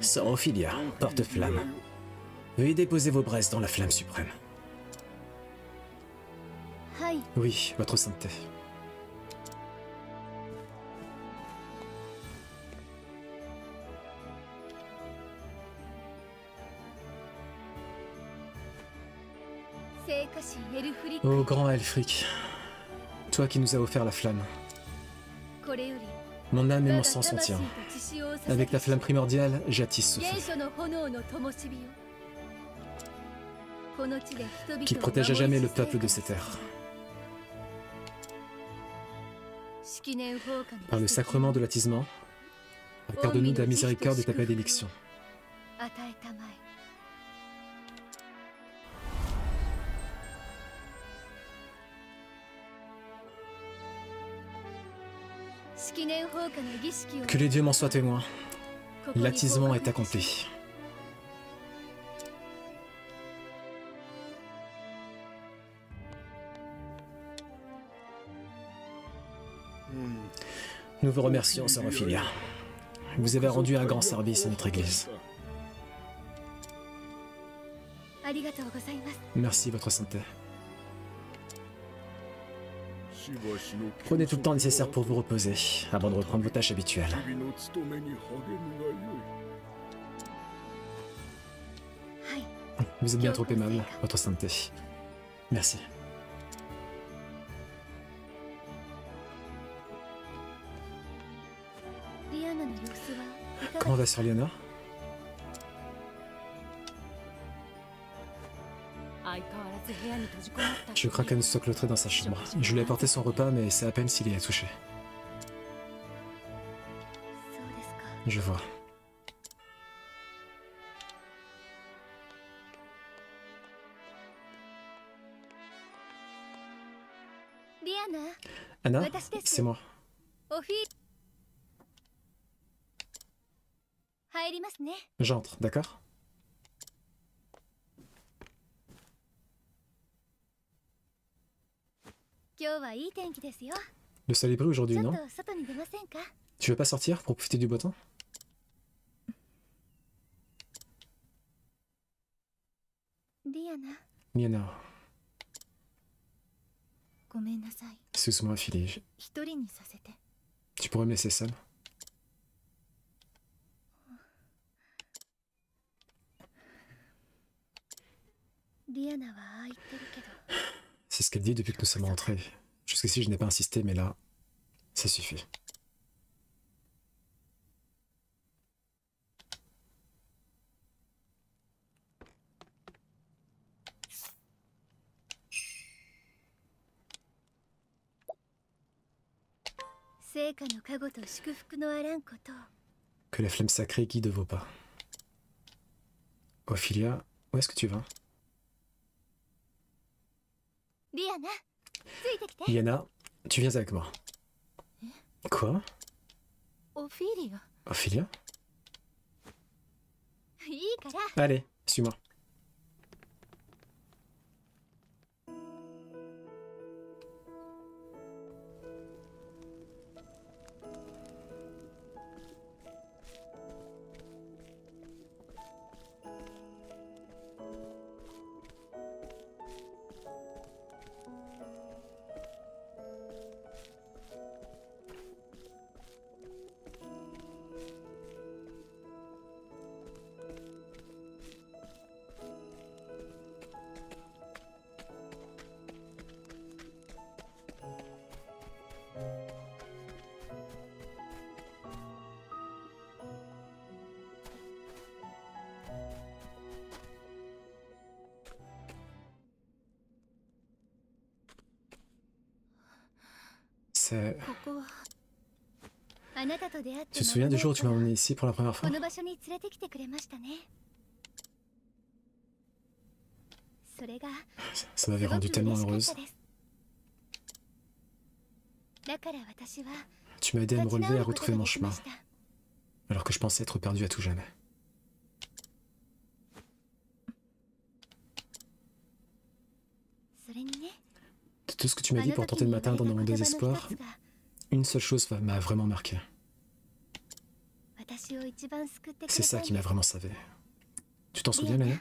Sœur Ophelia, porte-flamme. Veuillez déposer vos braises dans la flamme suprême. はい Oui, votre sainteté. Ô grand Elfric, toi qui nous as offert la flamme, mon âme et mon sang sont tiens. Avec la flamme primordiale, j'attise ce feu. Qu'il protège à jamais le peuple de ces terres. Par le sacrement de l'attisement, accorde-nous de la miséricorde et ta bénédiction. Que les dieux m'en soient témoins. L'attisement est accompli. Nous vous remercions, sœur Ophelia. Vous avez rendu un grand service à notre Église. Merci, votre sainteté. Prenez tout le temps nécessaire pour vous reposer, avant de reprendre vos tâches habituelles. Vous êtes bien trop aimable, votre sainteté. Merci. Comment va Sœur Liana? Je crains qu'elle ne soit cloîtrée dans sa chambre. Je lui ai apporté son repas, mais c'est à peine s'il y a touché. Je vois. Anna, c'est moi. J'entre, d'accord? Le soleil brille aujourd'hui, non? Tu veux pas sortir pour profiter du beau temps? Liana. Excuse-moi, Philly. Tu pourrais me laisser seule? C'est ce qu'elle dit depuis que nous sommes rentrés. Jusqu'ici, je n'ai pas insisté, mais là, ça suffit. Que la flamme sacrée guide vos pas. Ophelia, où est-ce que tu vas? Liana, tu viens avec moi. Quoi? Ophelia? Allez, suis-moi. C'est... Tu te souviens du jour où tu m'as emmené ici pour la première fois? それが Ça m'avait rendu tellement すごく heureuse. 嬉しかったです。だから私は Tu m'as aidé à me 立ち relever et 直 à ること retrouver が mon できま chemin, した。 alors que je pensais être perdu à tout jamais. それにね、 De tout ce que tu m'as あ dit の pour 時 tenter de に言われた m'atteindre 言 dans mon 葉の一 désespoir, つが une seule chose m'a vraiment marqué. 私を一番救ってく C'est れ ça たん qui で m'a す。 vraiment sauvé. Tu t'en souviens, Lena?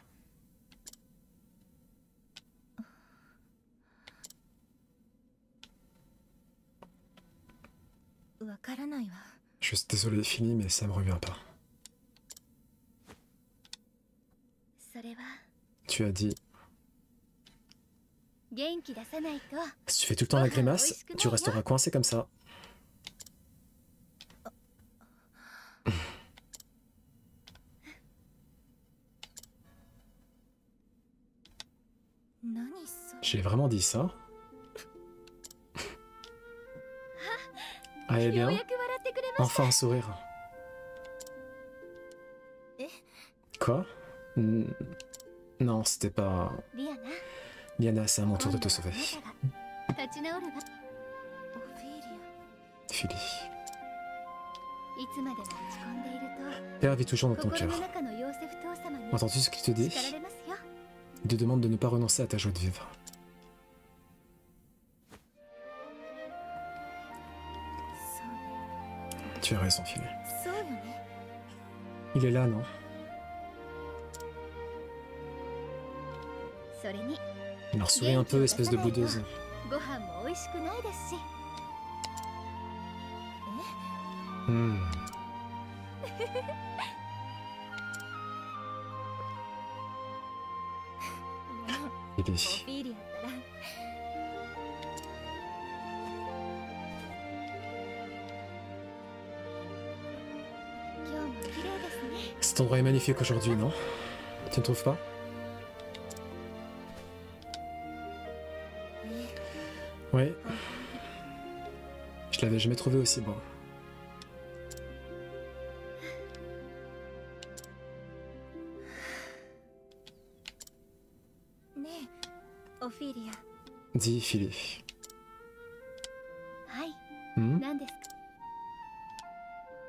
わからないわ。 Je suis désolé, Philly, mais ça me revient pas. それは Tu as dit, 元気出さないと。 si tu fais tout le temps la grimace, tu resteras coincé comme ça. 何それ。 J'ai vraiment dit ça? Ah, eh よう bien, やく笑ってくれました。 enfin un sourire. Eh? Quoi? Non, c'était pas... リアナ、 Liana, c'est à mon tour de te 今度 sauver. はあなたが立ち直れば。オフィリ Philly. ア、いつまでも落ち込んでいる Père vit toujours dans と ton 心 cœur. の中のヨーセフ父様に Entends-tu ce qu'il te dit? 叱られますよ。 Il te demande de ne pas renoncer à ta joie de vivre. そうね。 Tu as raison, Philly. そうよね。 Il est là, non? それに Il leur sourit un peu, espèce de boudeuse. ご飯も美味しくないですし。 Hmm. Philly. オフィリアったら 今日も綺麗ですね。 Cet endroit est magnifique aujourd'hui, non? Tu ne trouves pas? Oui. Je l'avais jamais trouvé aussi beau. ねえ、オフィリア。 Dis, Philly. はい、 Hmm? 何ですか。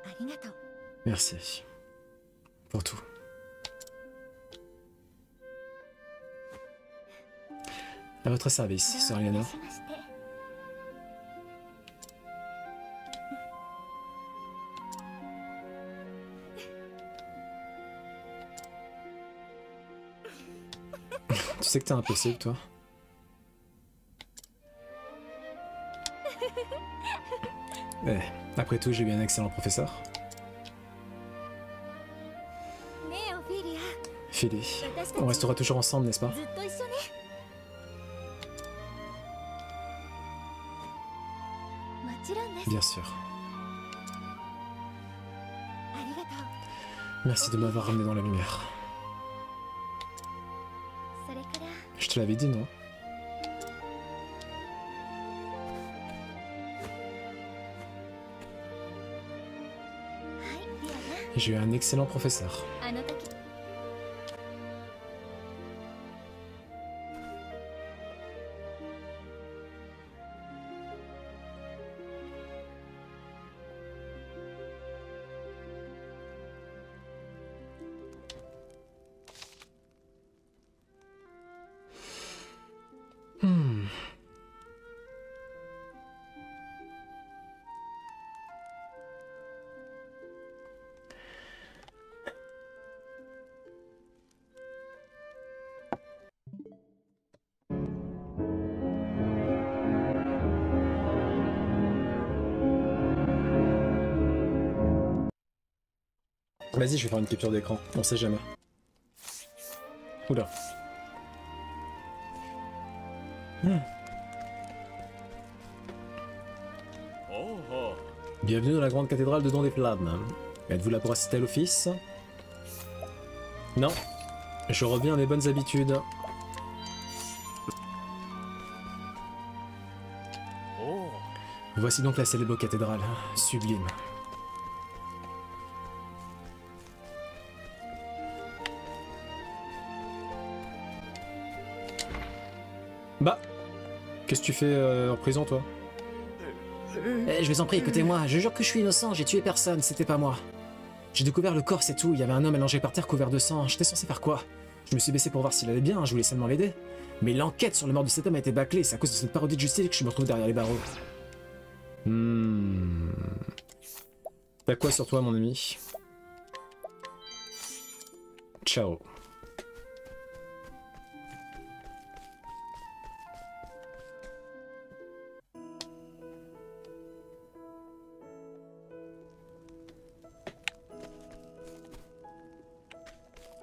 ありがとう。 Merci. Pour tout. À votre service, Sœur どうい Liana. たしまして。 Tu sais que t'es impossible, toi? Eh, après tout, j'ai eu un excellent professeur. ねえ、オフィリア。 Philly. 私た On ち restera toujours ensemble, n'est-ce pas? ずっと一緒ね。もちろんです。 Bien sûr. ありがとう。 Merci de m'avoir ramené dans la lumière. それから、 Je te l'avais dit, non? はい、リアナ。 J'ai eu un excellent professeur. あの時。 Hmm. Vas-y, je vais faire une capture d'écran, on sait jamais. Oula. Oh oh. Bienvenue dans la grande cathédrale de Don des Flammes. Êtes-vous là pour assister à l'office? Non. Je reviens à mes bonnes habitudes. Oh. Voici donc la célèbre cathédrale. Sublime. Bah, qu'est-ce que tu fais en prison, toi? Je vous en prie, écoutez-moi, je jure que je suis innocent, j'ai tué personne, c'était pas moi. J'ai découvert le corps, c'est tout, il y avait un homme allongé par terre couvert de sang, j'étais censé faire quoi? Je me suis baissé pour voir s'il allait bien, je voulais seulement l'aider. Mais l'enquête sur le mort de cet homme a été bâclée, c'est à cause de cette parodie de justice que je me retrouve derrière les barreaux. T'as quoi sur toi, mon ami? Ciao.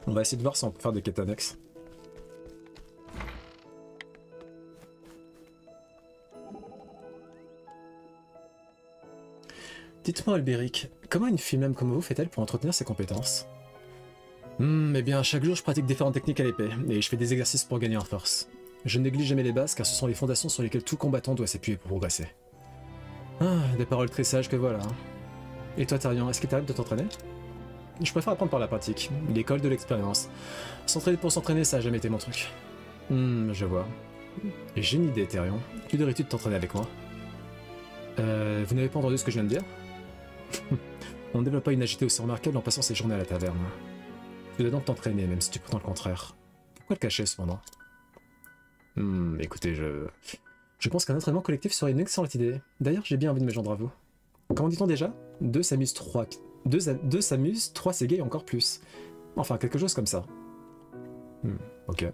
On va essayer de voir si on peut faire des quêtes annexes. Dites-moi, Albéric, comment une fille même comme vous fait-elle pour entretenir ses compétences? Eh bien, chaque jour, je pratique différentes techniques à l'épée, et je fais des exercices pour gagner en force. Je ne néglige jamais les bases, car ce sont les fondations sur lesquelles tout combattant doit s'appuyer pour progresser. Ah, des paroles très sages que voilà. Et toi, Thérion, est-ce qu'il t'arrive de t'entraîner? Je préfère apprendre par la pratique, l'école de l'expérience. S'entraîner pour s'entraîner, ça a jamais été mon truc. Je vois. J'ai une idée, Thérion. Tu devrais-tu t'entraîner avec moi? Vous n'avez pas entendu ce que je viens de dire? On ne développe pas une agilité aussi remarquable en passant ses journées à la taverne. Tu dois donc t'entraîner, même si tu prétends le contraire. Pourquoi le cacher, cependant? Écoutez, je pense qu'un entraînement collectif serait une excellente idée. D'ailleurs, j'ai bien envie de me joindre à vous. Comment dit-on déjà? 2 s'amusent 3... 2 s'amusent, 3 s'égayent encore plus. Enfin, quelque chose comme ça. Ok.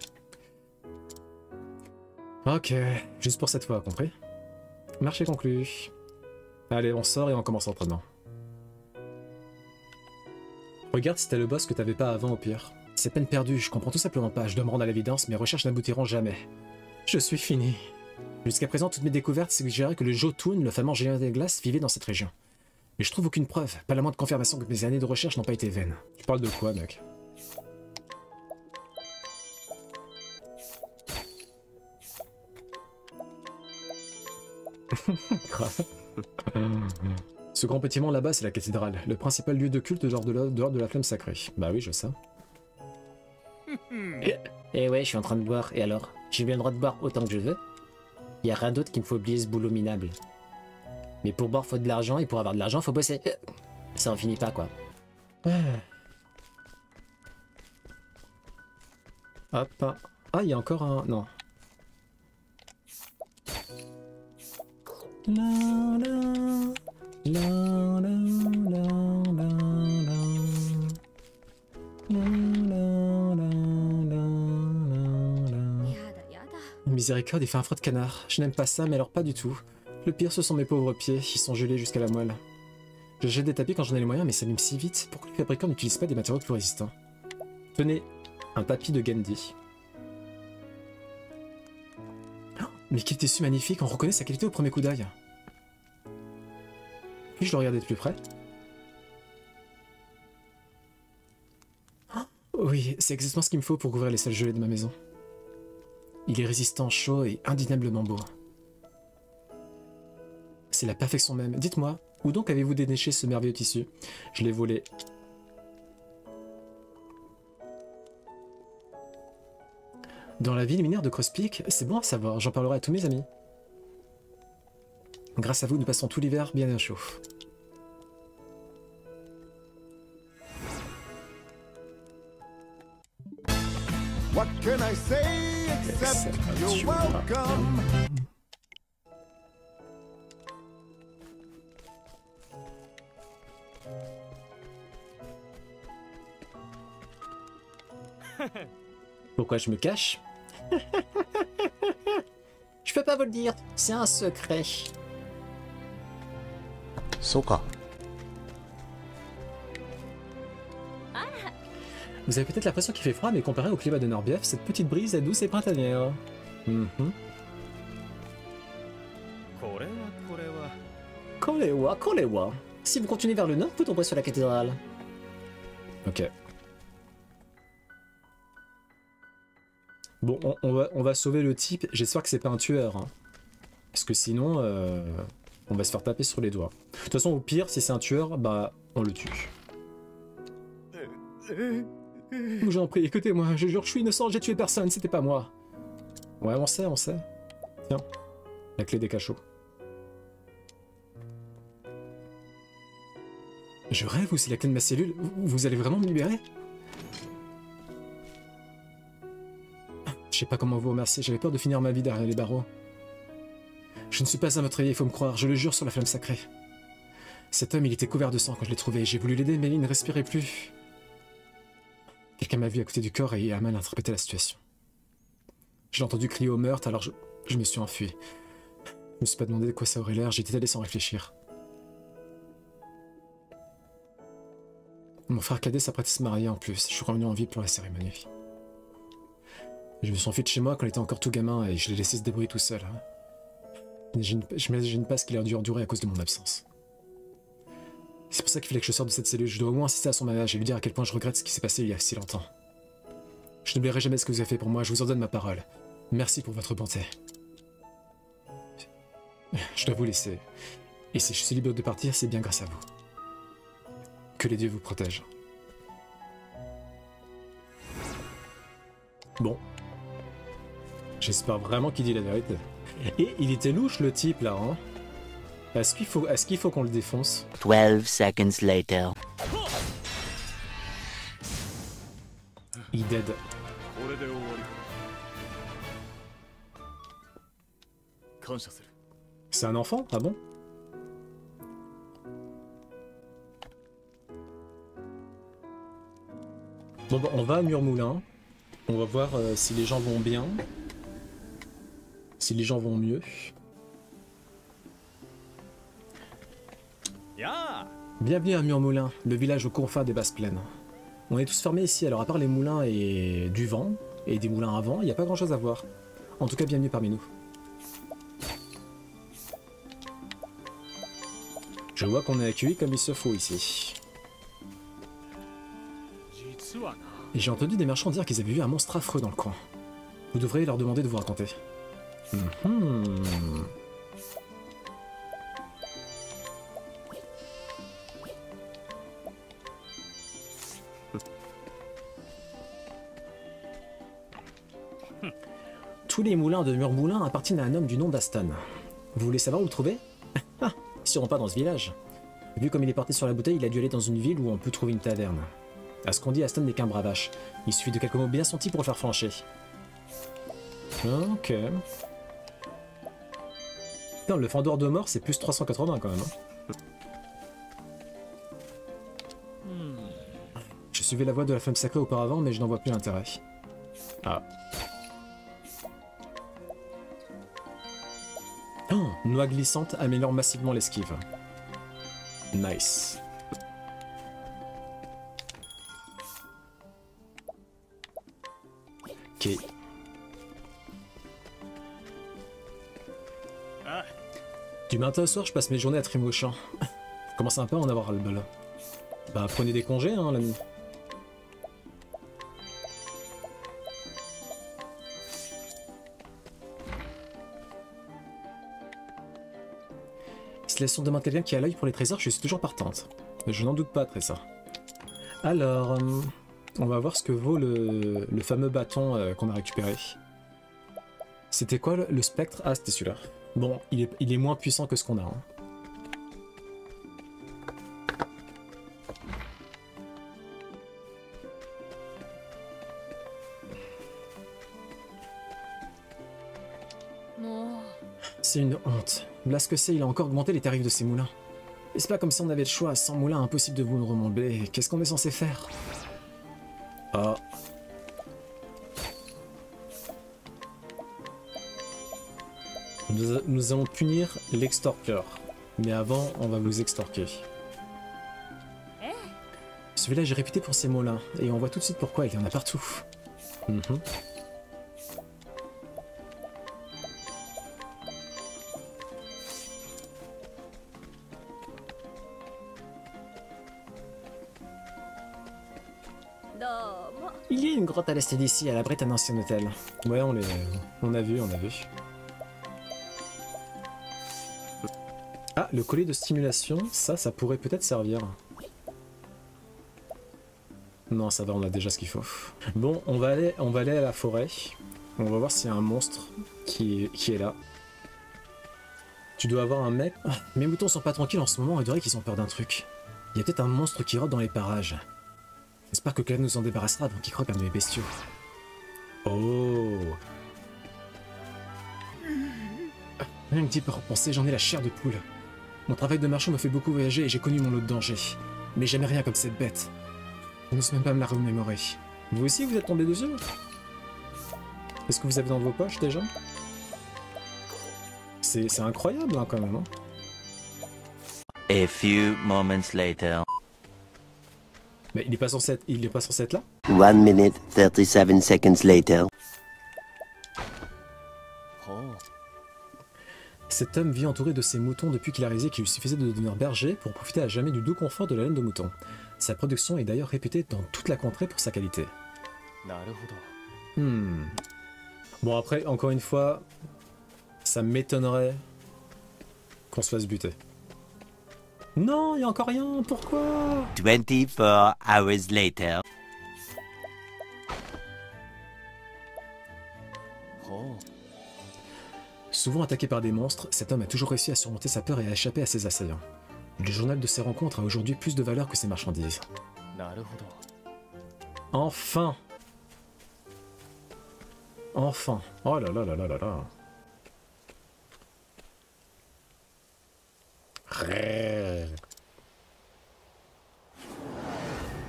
Ok, juste pour cette fois, compris? Marché conclu. Allez, on sort et on commence l'entraînement. Regarde si t'as le boss que t'avais pas avant au pire. C'est peine perdue, je comprends tout simplement pas, je dois me rendre à l'évidence, mes recherches n'aboutiront jamais. Je suis fini. Jusqu'à présent, toutes mes découvertes suggéraient que le Jotun, le fameux géant des glaces, vivait dans cette région. Mais je trouve aucune preuve, pas la moindre confirmation que mes années de recherche n'ont pas été vaines. Tu parles de quoi, mec? Grave. Ce grand bâtiment là-bas, c'est la cathédrale, le principal lieu de culte dehors de la flamme sacrée. Bah oui, je sais. Eh ouais, je suis en train de boire, et alors? J'ai bien le droit de boire autant que je veux? Y a rien d'autre qui me fait oublier ce boulot minable. Mais pour boire, faut de l'argent, et pour avoir de l'argent, faut bosser. Ça en finit pas, quoi. Hop. Ah, il y a encore un... Non. La, la, la, la, la, la, la. La, la, la, la, la. Miséricorde, il fait un froid de canard. Je n'aime pas ça, mais alors pas du tout. Le pire, ce sont mes pauvres pieds, ils sont gelés jusqu'à la moelle. Je jette des tapis quand j'en ai les moyens, mais ça m'aime si vite. Pourquoi les fabricants n'utilisent pas des matériaux plus résistants? Tenez, un tapis de Gandhi. Oh, mais quel tissu magnifique, on reconnaît sa qualité au premier coup d'œil. Puis-je le regarder de plus près? Oh, oui, c'est exactement ce qu'il me faut pour couvrir les salles gelées de ma maison. Il est résistant, chaud et indéniablement beau. C'est la perfection même. Dites-moi, où donc avez-vous déniché ce merveilleux tissu? Je l'ai volé. Dans la ville minière de Cross Peak, c'est bon à savoir, j'en parlerai à tous mes amis. Grâce à vous, nous passons tout l'hiver bien au chaud. What can I say except you're welcome? Pourquoi je me cache? Je peux pas vous le dire, c'est un secret. Soka. Vous avez peut-être l'impression qu'il fait froid, mais comparé au climat de Norbief, cette petite brise est douce et printanière. Kolewa, Kolewa. Si vous continuez vers le nord, vous tomberez sur la cathédrale. Ok. Bon, on va sauver le type. J'espère que c'est pas un tueur. Hein. Parce que sinon, on va se faire taper sur les doigts. De toute façon, au pire, si c'est un tueur, bah, on le tue. J'en prie, écoutez-moi, je jure, je suis innocent, j'ai tué personne, c'était pas moi. Ouais, on sait, on sait. Tiens, la clé des cachots. Je rêve ou c'est la clé de ma cellule? Vous allez vraiment me libérer? Je sais pas comment vous remercier, j'avais peur de finir ma vie derrière les barreaux. Je ne suis pas un meurtrier, il faut me croire, je le jure sur la flamme sacrée. Cet homme, il était couvert de sang quand je l'ai trouvé, j'ai voulu l'aider, mais il ne respirait plus. Quelqu'un m'a vu à côté du corps et a mal interprété la situation. J'ai entendu crier au meurtre, alors je me suis enfui. Je me suis pas demandé de quoi ça aurait l'air, j'étais allé sans réfléchir. Mon frère cadet s'apprêtait à se marier en plus, je suis revenu en ville pour la cérémonie. Je me suis enfui de chez moi quand il était encore tout gamin et je l'ai laissé se débrouiller tout seul. Je n'imagine pas ce qu'il a dû endurer à cause de mon absence. C'est pour ça qu'il fallait que je sorte de cette cellule, je dois au moins assister à son mariage et lui dire à quel point je regrette ce qui s'est passé il y a si longtemps. Je n'oublierai jamais ce que vous avez fait pour moi, je vous en donne ma parole. Merci pour votre bonté. Je dois vous laisser. Et si je suis libre de partir, c'est bien grâce à vous. Que les dieux vous protègent. Bon. J'espère vraiment qu'il dit la vérité. Et il était louche le type là, hein. Est-ce qu'il faut qu'on le défonce? 12 seconds later. Il dead. これで終わりか。感謝する。 C'est un enfant? Ah bon? Bon, bah, on va à Murmoulin. On va voir si les gens vont bien. Si les gens vont mieux. Bienvenue à Murmoulin, le village aux confins des basses plaines. On est tous fermés ici, alors à part les moulins et du vent, et des moulins à vent, il n'y a pas grand chose à voir. En tout cas, bienvenue parmi nous. Je vois qu'on est accueilli comme il se faut ici. Et j'ai entendu des marchands dire qu'ils avaient vu un monstre affreux dans le coin. Vous devriez leur demander de vous raconter. Tous les moulins de Murmoulin appartiennent à un homme du nom d'Aston. Vous voulez savoir où le trouver? Ah, sûrement pas dans ce village. Vu comme il est porté sur la bouteille, il a dû aller dans une ville où on peut trouver une taverne. À ce qu'on dit, Aston n'est qu'un bravache. Il suffit de quelques mots bien sentis pour le faire flancher. Ok. Putain, le fendeur de mort, c'est plus 380 quand même. Je suivais la voie de la femme sacrée auparavant, mais je n'en vois plus l'intérêt. Ah. Oh, noix glissante améliore massivement l'esquive. Nice. Ok. Du matin au soir, je passe mes journées à trimer au champ. Je commence un peu à en avoir le bol. Bah, prenez des congés, hein, l'ami. Si la sonde demande quelqu'un qui a l'œil pour les trésors, je suis toujours partante. Je n'en doute pas, Tressa. Alors, on va voir ce que vaut le fameux bâton qu'on a récupéré. C'était quoi le spectre? Ah, c'était celui-là. Bon, il est moins puissant que ce qu'on a. Hein. C'est une honte. Là, ce que c'est, il a encore augmenté les tarifs de ses moulins. Et c'est pas comme si on avait le choix. Sans moulin, impossible de vous nous remonter. Qu'est-ce qu'on est censé faire? Ah. Nous allons punir l'extorqueur. Mais avant, on va vous extorquer. Ce village est réputé pour ses moulins. Et on voit tout de suite pourquoi, il y en a partout. Il y a une grotte à l'est d'ici, elle abrite un ancien hôtel. Ouais, on a vu. Ah, le collier de stimulation, ça pourrait peut-être servir. Non, ça va, on a déjà ce qu'il faut. Bon, on va aller à la forêt. On va voir s'il y a un monstre qui est là. Tu dois avoir un mec. Ah, mes moutons sont pas tranquilles en ce moment, on dirait qu'ils ont peur d'un truc. Il y a peut-être un monstre qui rôde dans les parages. J'espère que Claire nous en débarrassera avant qu'il croque un de mes bestiaux. Oh. Rien que d'y repenser, j'en ai la chair de poule. Mon travail de marchand me fait beaucoup voyager et j'ai connu mon lot de dangers. Mais jamais rien comme cette bête. Je n'ose même pas me la remémorer. Vous aussi, vous êtes tombé dessus? Qu'est-ce que vous avez dans vos poches déjà? C'est incroyable hein, quand même. Hein. A few moments later. Mais il est pas censé être là? 1 minute 37 seconds later. Cet homme vit entouré de ses moutons depuis qu'il a réalisé qu'il lui suffisait de devenir berger pour profiter à jamais du doux confort de la laine de mouton. Sa production est d'ailleurs réputée dans toute la contrée pour sa qualité. Bon après, encore une fois, ça m'étonnerait qu'on se fasse buter. Non, il y a encore rien, pourquoi? 24 hours later. Souvent attaqué par des monstres, cet homme a toujours réussi à surmonter sa peur et à échapper à ses assaillants. Le journal de ses rencontres a aujourd'hui plus de valeur que ses marchandises. Enfin! Enfin! Oh là là là là là là!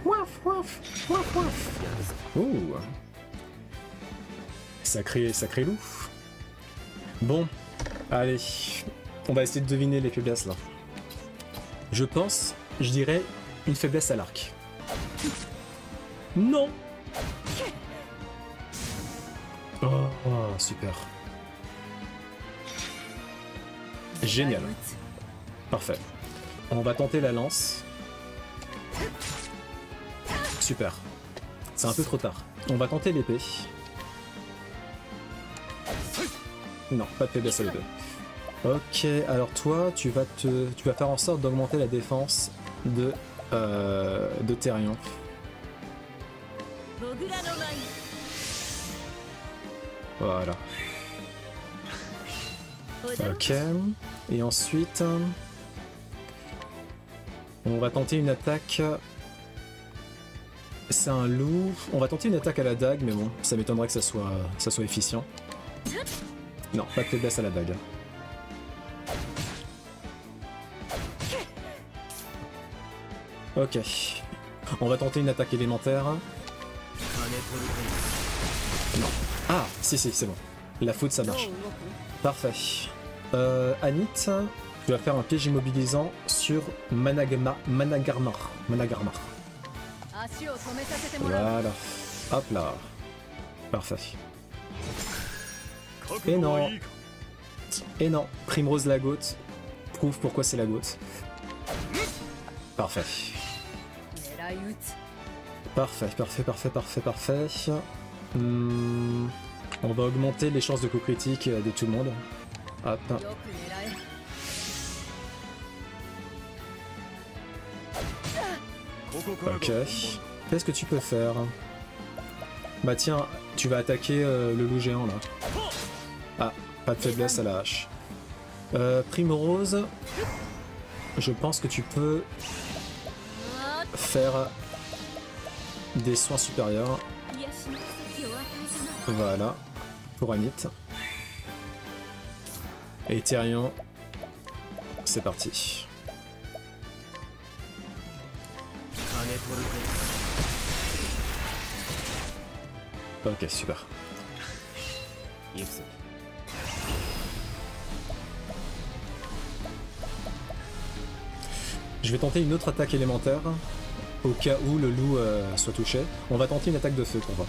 Waf waf! Waf waf! Ouh! Sacré loup! Bon, allez, on va essayer de deviner les faiblesses là. Je pense, je dirais, une faiblesse à l'arc. Non! Oh, super. Génial. Parfait. On va tenter la lance. Super. C'est un peu trop tard. On va tenter l'épée. Non, pas de faiblesse à l'épée. Ok, alors toi, tu vas faire en sorte d'augmenter la défense de Therion. Voilà. Ok. Et ensuite, on va tenter une attaque. C'est un loup. On va tenter une attaque à la dague, mais bon, ça m'étonnerait que ça soit efficient. Non, pas de faiblesse à la dague. Ok. On va tenter une attaque élémentaire. Non. Ah, si, c'est bon. La foudre, ça marche. Parfait. Anit, tu vas faire un piège immobilisant sur Managarmar. Voilà. Hop là. Parfait. Et non. Et non. Primrose la goutte prouve pourquoi c'est la goutte. Parfait. Parfait. On va augmenter les chances de coup critique de tout le monde. Hop. Ok. Qu'est-ce que tu peux faire? Bah tiens, tu vas attaquer le loup géant là. Ah, pas de faiblesse à la hache. Primrose, je pense que tu peux faire des soins supérieurs. Voilà, pour Anit. Et Therion, c'est parti. Ok, super. Je vais tenter une autre attaque élémentaire, au cas où le loup soit touché. On va tenter une attaque de feu pour voir.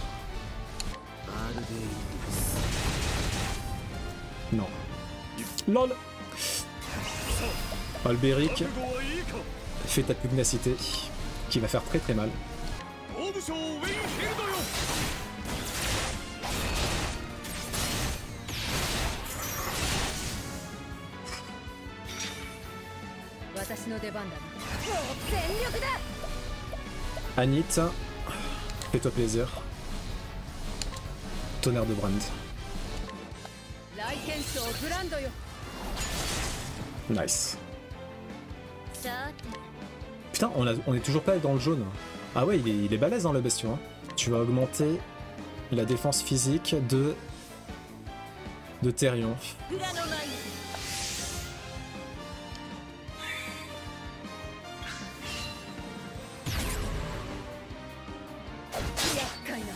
Non. LOL. Albéric, fais ta pugnacité, qui va faire très très mal. Anit, fais-toi plaisir. Tonnerre de Brand. Nice. さて Putain, on est toujours pas dans le jaune. Ah ouais, il est balèze, hein, le bestiau. Hein. Tu vas augmenter la défense physique de Therion. 裏の前に 厄介な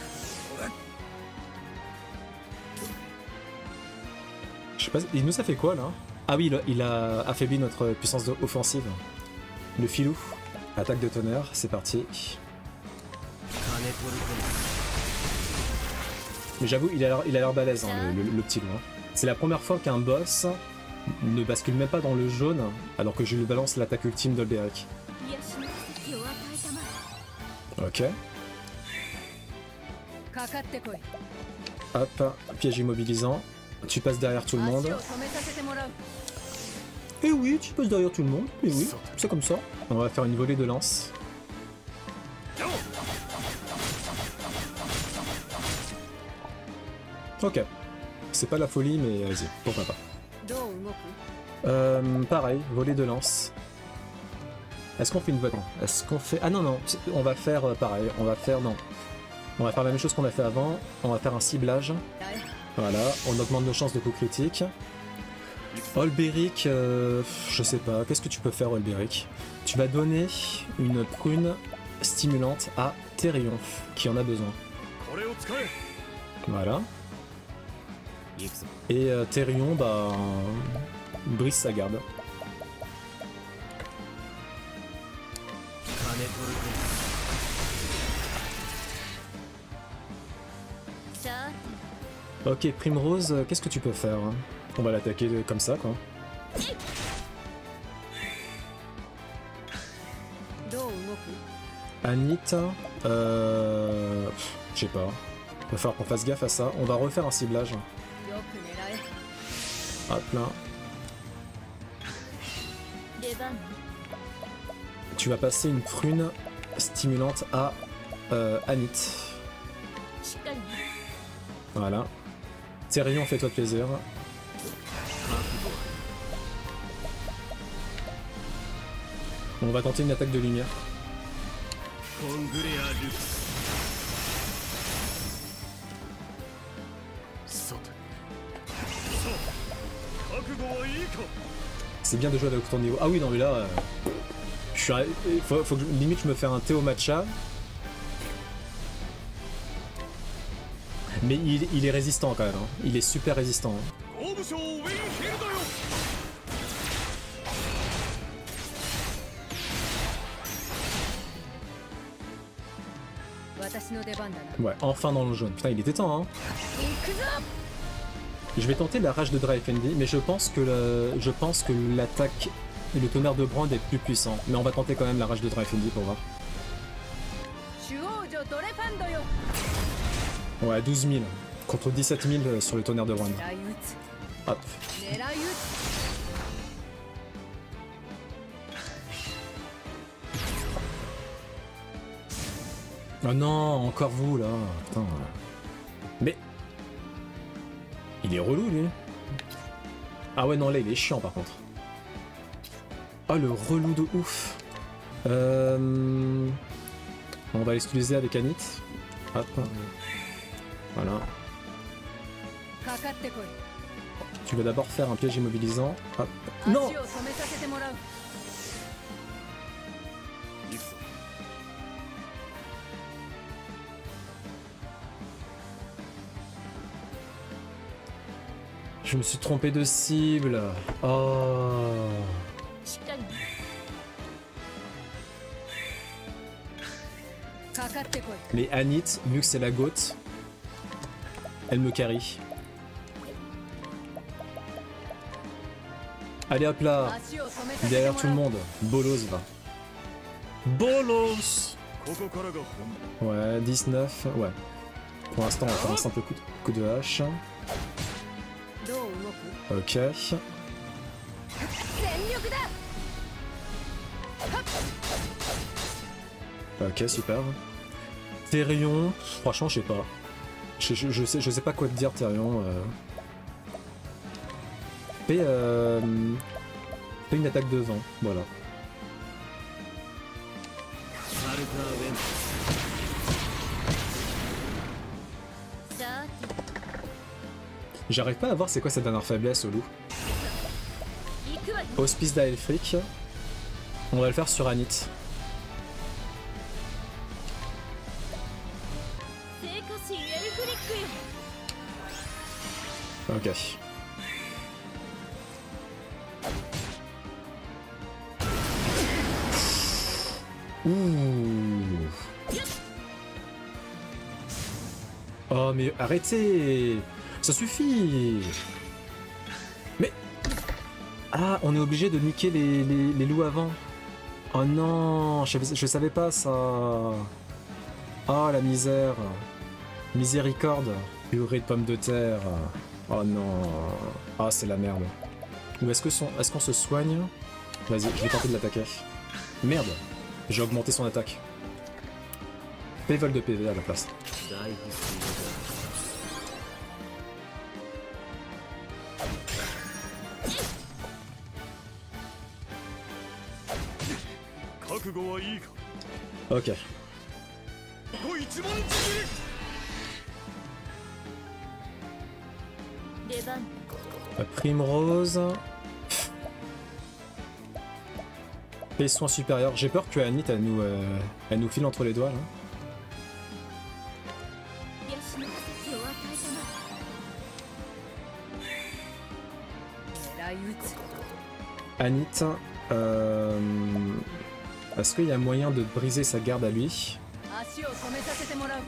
Je sais pas, il nous a fait quoi là? Ah oui, il a affaibli notre puissance offensive. Le filou. Attaque de tonnerre, c'est parti. 金取る Mais j'avoue, il a l'air balèze, hein, le petit loup. Hein. C'est la première fois qu'un boss ne bascule même pas dans le jaune, alors que je lui balance l'attaque ultime d'Olberic. 癒しの奇跡を与えたまえ Ok. かかってこい Hop, piège immobilisant. Tu passes derrière tout le 足を monde. 止めさせてもらう Et oui, tu passes derrière tout le monde. Et oui, c'est comme ça. On va faire une volée de lance. Ok. C'est pas la folie, mais vas-y, pourquoi pas. どう動く Pareil, volée de lance. Est-ce qu'on fait une volée? Est-ce qu'on fait... Ah non, non, on va faire pareil. On va faire... Non. On va faire la même chose qu'on a fait avant. On va faire un ciblage. Voilà, on augmente nos chances de coup critique. Olberic, je sais pas, qu'est-ce que tu peux faire Olberic? Tu vas donner une prune stimulante à Therion, qui en a besoin. これを使え Voilà. 行くぞ Et Therion, bah, brise sa garde. 金取る さあ Ok, Primrose, qu'est-ce que tu peux faire? On va l'attaquer comme ça, quoi. どう動く Anit, je sais pas. Va falloir qu'on fasse gaffe à ça. On va refaire un ciblage. よく狙え Hop là. 出番 Tu vas passer une prune stimulante à Anit. しっかりね Voilà. Therion, fais-toi plaisir. On va tenter une attaque de lumière. コングレア・ルクスさてそう覚悟はいいか C'est bien de jouer avec ton niveau. Ah oui, non, mais là. Je suis. Faut que limite je me fais un Théo Matcha. Mais il est résistant quand même. Hein. Il est super résistant. Hein. 大武将ウィンヒルドよ 私の出番だな Ouais, enfin dans le jaune. Putain, il était temps. Hein. 行くぞ Je vais tenter la rage de Dryfendi, mais je pense que l'attaque et le tonnerre de Brand est plus puissant. Mais on va tenter quand même la rage de Dryfendi pour voir. 主王女ドレファンドよ Ouais, 12 000 contre 17 000 sur le tonnerre de Brand. 狙い撃つ Hop. 狙い撃つ Oh non, encore vous là. Putain. Mais. Il est relou lui. Ah ouais, non, là il est chiant par contre. Oh le relou de ouf. On va l'excluser avec Anit. Hop. Voilà. かかってこい Tu vas d'abord faire un piège immobilisant. Hop. Non. 足を止めさせてもらう 行くぞ Je me suis trompé de cible. Oh. しっかりねかかってこい Mais Anit, vu que c'est la gote, elle me carry. Allez hop là. 足を止めさせてもらう Derrière tout le monde. Bolos va. Bolos. ここからが本番 Ouais, 19. Ouais. Pour l'instant, on va faire un simple coup de hache. どう動く Ok. 全力だ Ok, super. Therion, franchement, je sais pas. Je sais pas quoi te dire, Therion. Fais une attaque de vent, voilà. サルターウェン さて J'arrive pas à voir c'est quoi sa dernière faiblesse au loup. 行くわよ Hospice d'Aelfric. On va le faire sur Anit. 聖火神エルフリックよ Ok. Ouh. Oh mais arrêtez. Ça suffit. Mais... Ah, on est obligé de niquer les loups avant. Oh non, je savais pas ça. Oh la misère. Miséricorde. Purée de pommes de terre. Oh non. Ah c'est la merde. Ou est-ce qu'on se soigne? Vas-y, je vais tenter de l'attaquer. Merde. J'ai augmenté son attaque. Fais vol de PV à la place. 大不思議だ覚悟はいいか Ok. ここ一番じ出番 Primrose. Les soins supérieurs. J'ai peur que Anit elle nous file entre les doigts là. 癒しの奇跡を与えたまえ狙い撃つ Anit. Est-ce qu'il y a moyen de briser sa garde à lui? 足を止めさせてもらう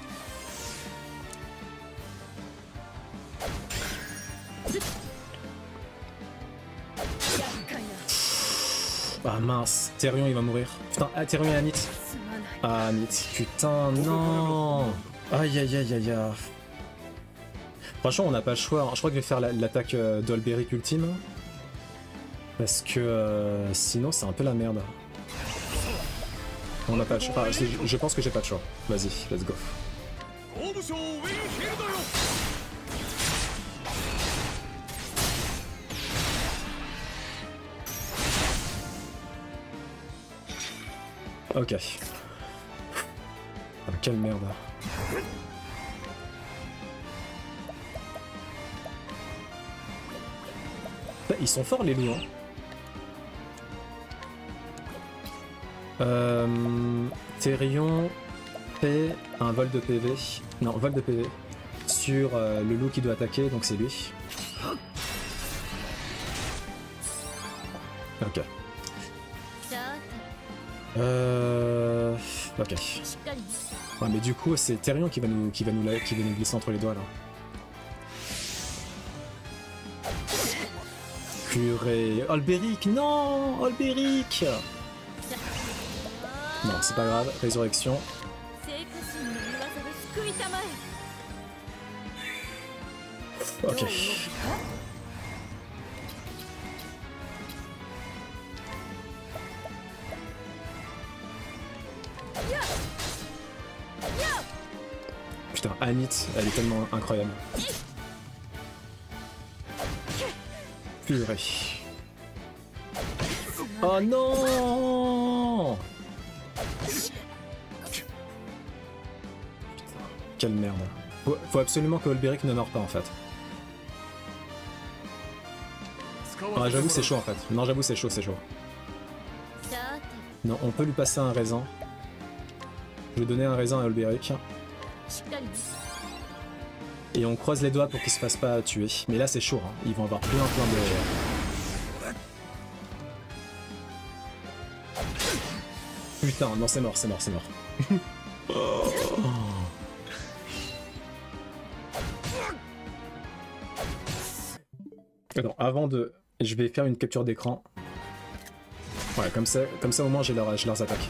Ah mince, Therion il va mourir. Putain, ah, Therion et Anit. すまない Ah Anit, putain, non. Aïe aïe aïe aïe aïe. Franchement on n'a pas le choix, je crois que je vais faire l'attaque d'Olberic ultime. Parce que sinon c'est un peu la merde. On n'a pas le choix, enfin, je pense que j'ai pas de choix. Vas-y, let's go. 大武将ウィンヒルドよ Ok. Ah, quelle merde. Ils sont forts les loups. Therion fait un vol de PV. Non, vol de PV. Sur le loup qui doit attaquer, donc c'est lui. Ok. さ Ok. てしっかりね Ouais, mais du coup, c'est Therion qui va nous glisser entre les doigts là. Purée. Olberic, non! Olberic! Non, c'est pas grave. Résurrection. 聖火神の御業で救いたまえ Ok. Putain, Anit, elle est tellement incroyable. Purée. Oh non! Putain, quelle merde. Faut absolument que Olberic ne meure pas en fait. Ah, j'avoue c'est chaud en fait. Non, j'avoue c'est chaud, c'est chaud. さて Non, on peut lui passer un raisin. Je vais donner un raisin à Olberic. しっかりね Et on croise les doigts pour qu'il se fasse pas tuer. Mais là c'est chaud, hein. Ils vont avoir plein de... Putain, non c'est mort, c'est mort, c'est mort. Attends, avant de... Je vais faire une capture d'écran. Ouais, comme ça au moins j'ai leurs attaques.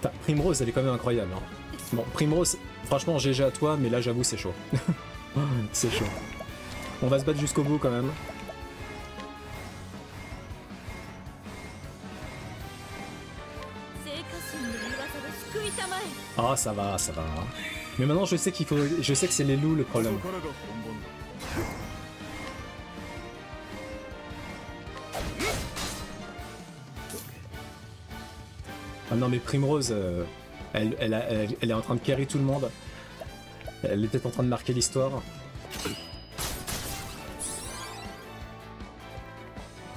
Putain, Primrose elle est quand même incroyable. Hein. Bon, Primrose, franchement GG à toi, mais là j'avoue c'est chaud. C'est chaud. On va se battre jusqu'au bout quand même. Ah ça va, ça va. Mais maintenant je sais qu'il faut. Je sais que c'est les loups le problème. ここからが本番だ Ah non mais Primrose, elle est en train de carry tout le monde. Elle est peut-être en train de marquer l'histoire.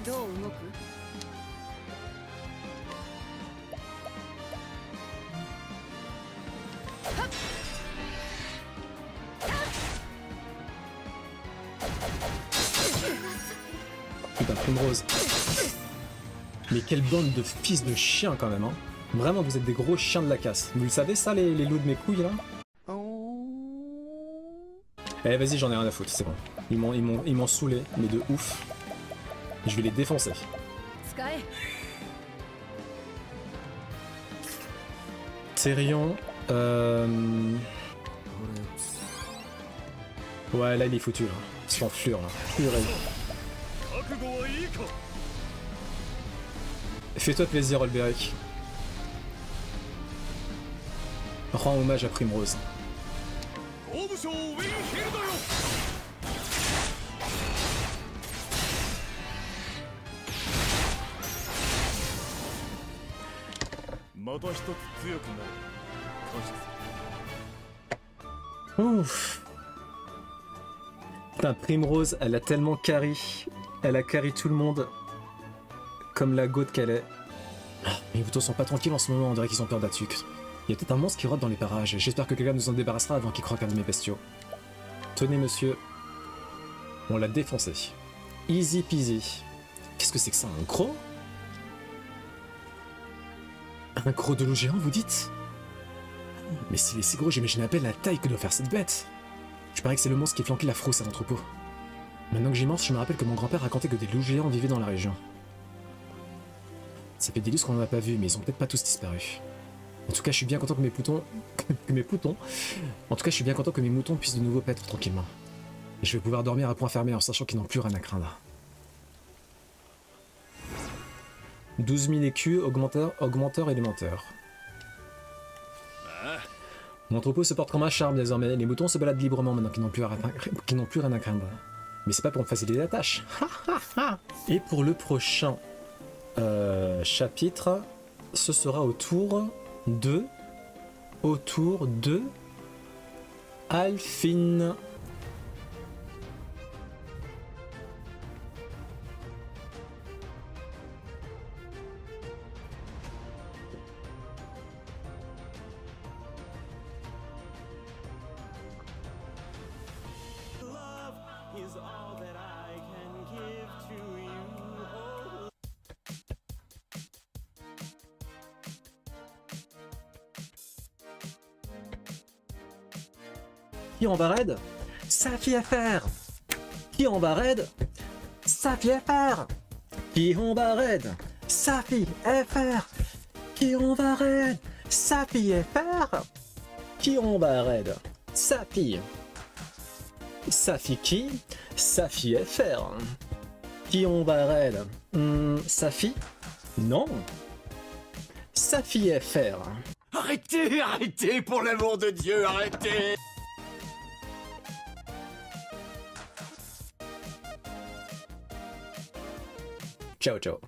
どう動く？ Putain, Primrose. Mais quelle bande de fils de chiens quand même, hein. Vraiment, vous êtes des gros chiens de la casse. Vous le savez ça, les loups de mes couilles, là? Eh, vas-y, j'en ai rien à foutre, c'est bon. Ils m'ont saoulé, mais de ouf. Je vais les défoncer. 使え。 Therion, ouais, là, il est foutu, là. Il s'enflure, là. Purée. 覚悟はいいか。 Fais-toi plaisir, Olberic. Rends hommage à Primrose. 大武将ウィンヒルドよ。また一つ強くなる。感謝する。 Ouf. Putain, Primrose, elle a tellement carry. Elle a carry tout le monde. Comme la gote qu'elle est. Ah, mes moutons sont pas tranquilles en ce moment, on dirait qu'ils ont peur d'Atuk. Il y a peut-être un monstre qui rôde dans les parages. J'espère que quelqu'un nous en débarrassera avant qu'il croque un de mes bestiaux. Tenez, monsieur. On l'a défoncé. Easy peasy. Qu'est-ce que c'est que ça, un gros? Un gros de loup géant, vous dites? Mais s'il est si gros, j'imagine à peine la taille que doit faire cette bête. Je parie que c'est le monstre qui flanquait la frousse à l'entrepôt. Maintenant que j'y pense, je me rappelle que mon grand-père racontait que des loups géants vivaient dans la région. Ça fait des lustres qu'on n'en a pas vu, mais ils ont peut-être pas tous disparu. En tout cas, je suis bien content que mes moutons... En tout cas, je suis bien content que mes moutons puissent de nouveau paître tranquillement. Et je vais pouvoir dormir à point fermé en sachant qu'ils n'ont plus rien à craindre. 12 000 écus, augmenteur élémentaire. Mon troupeau se porte comme un charme désormais. Les moutons se baladent librement maintenant qu'ils n'ont plus rien à craindre. Mais c'est pas pour me faciliter la tâche. Et pour le prochain chapitre, ce sera autour de Alphine. Qui en va raid? Safi FR. Qui en va raid? Safi FR. Qui en va raid? Safi FR. Qui en va raid? Safi FR. Qui en va raid? Safi. Safi qui? Safi FR. Qui on va raid? Safi? Non. Safi FR. Arrêtez, arrêtez, pour l'amour de Dieu, arrêtez! Ciao, ciao.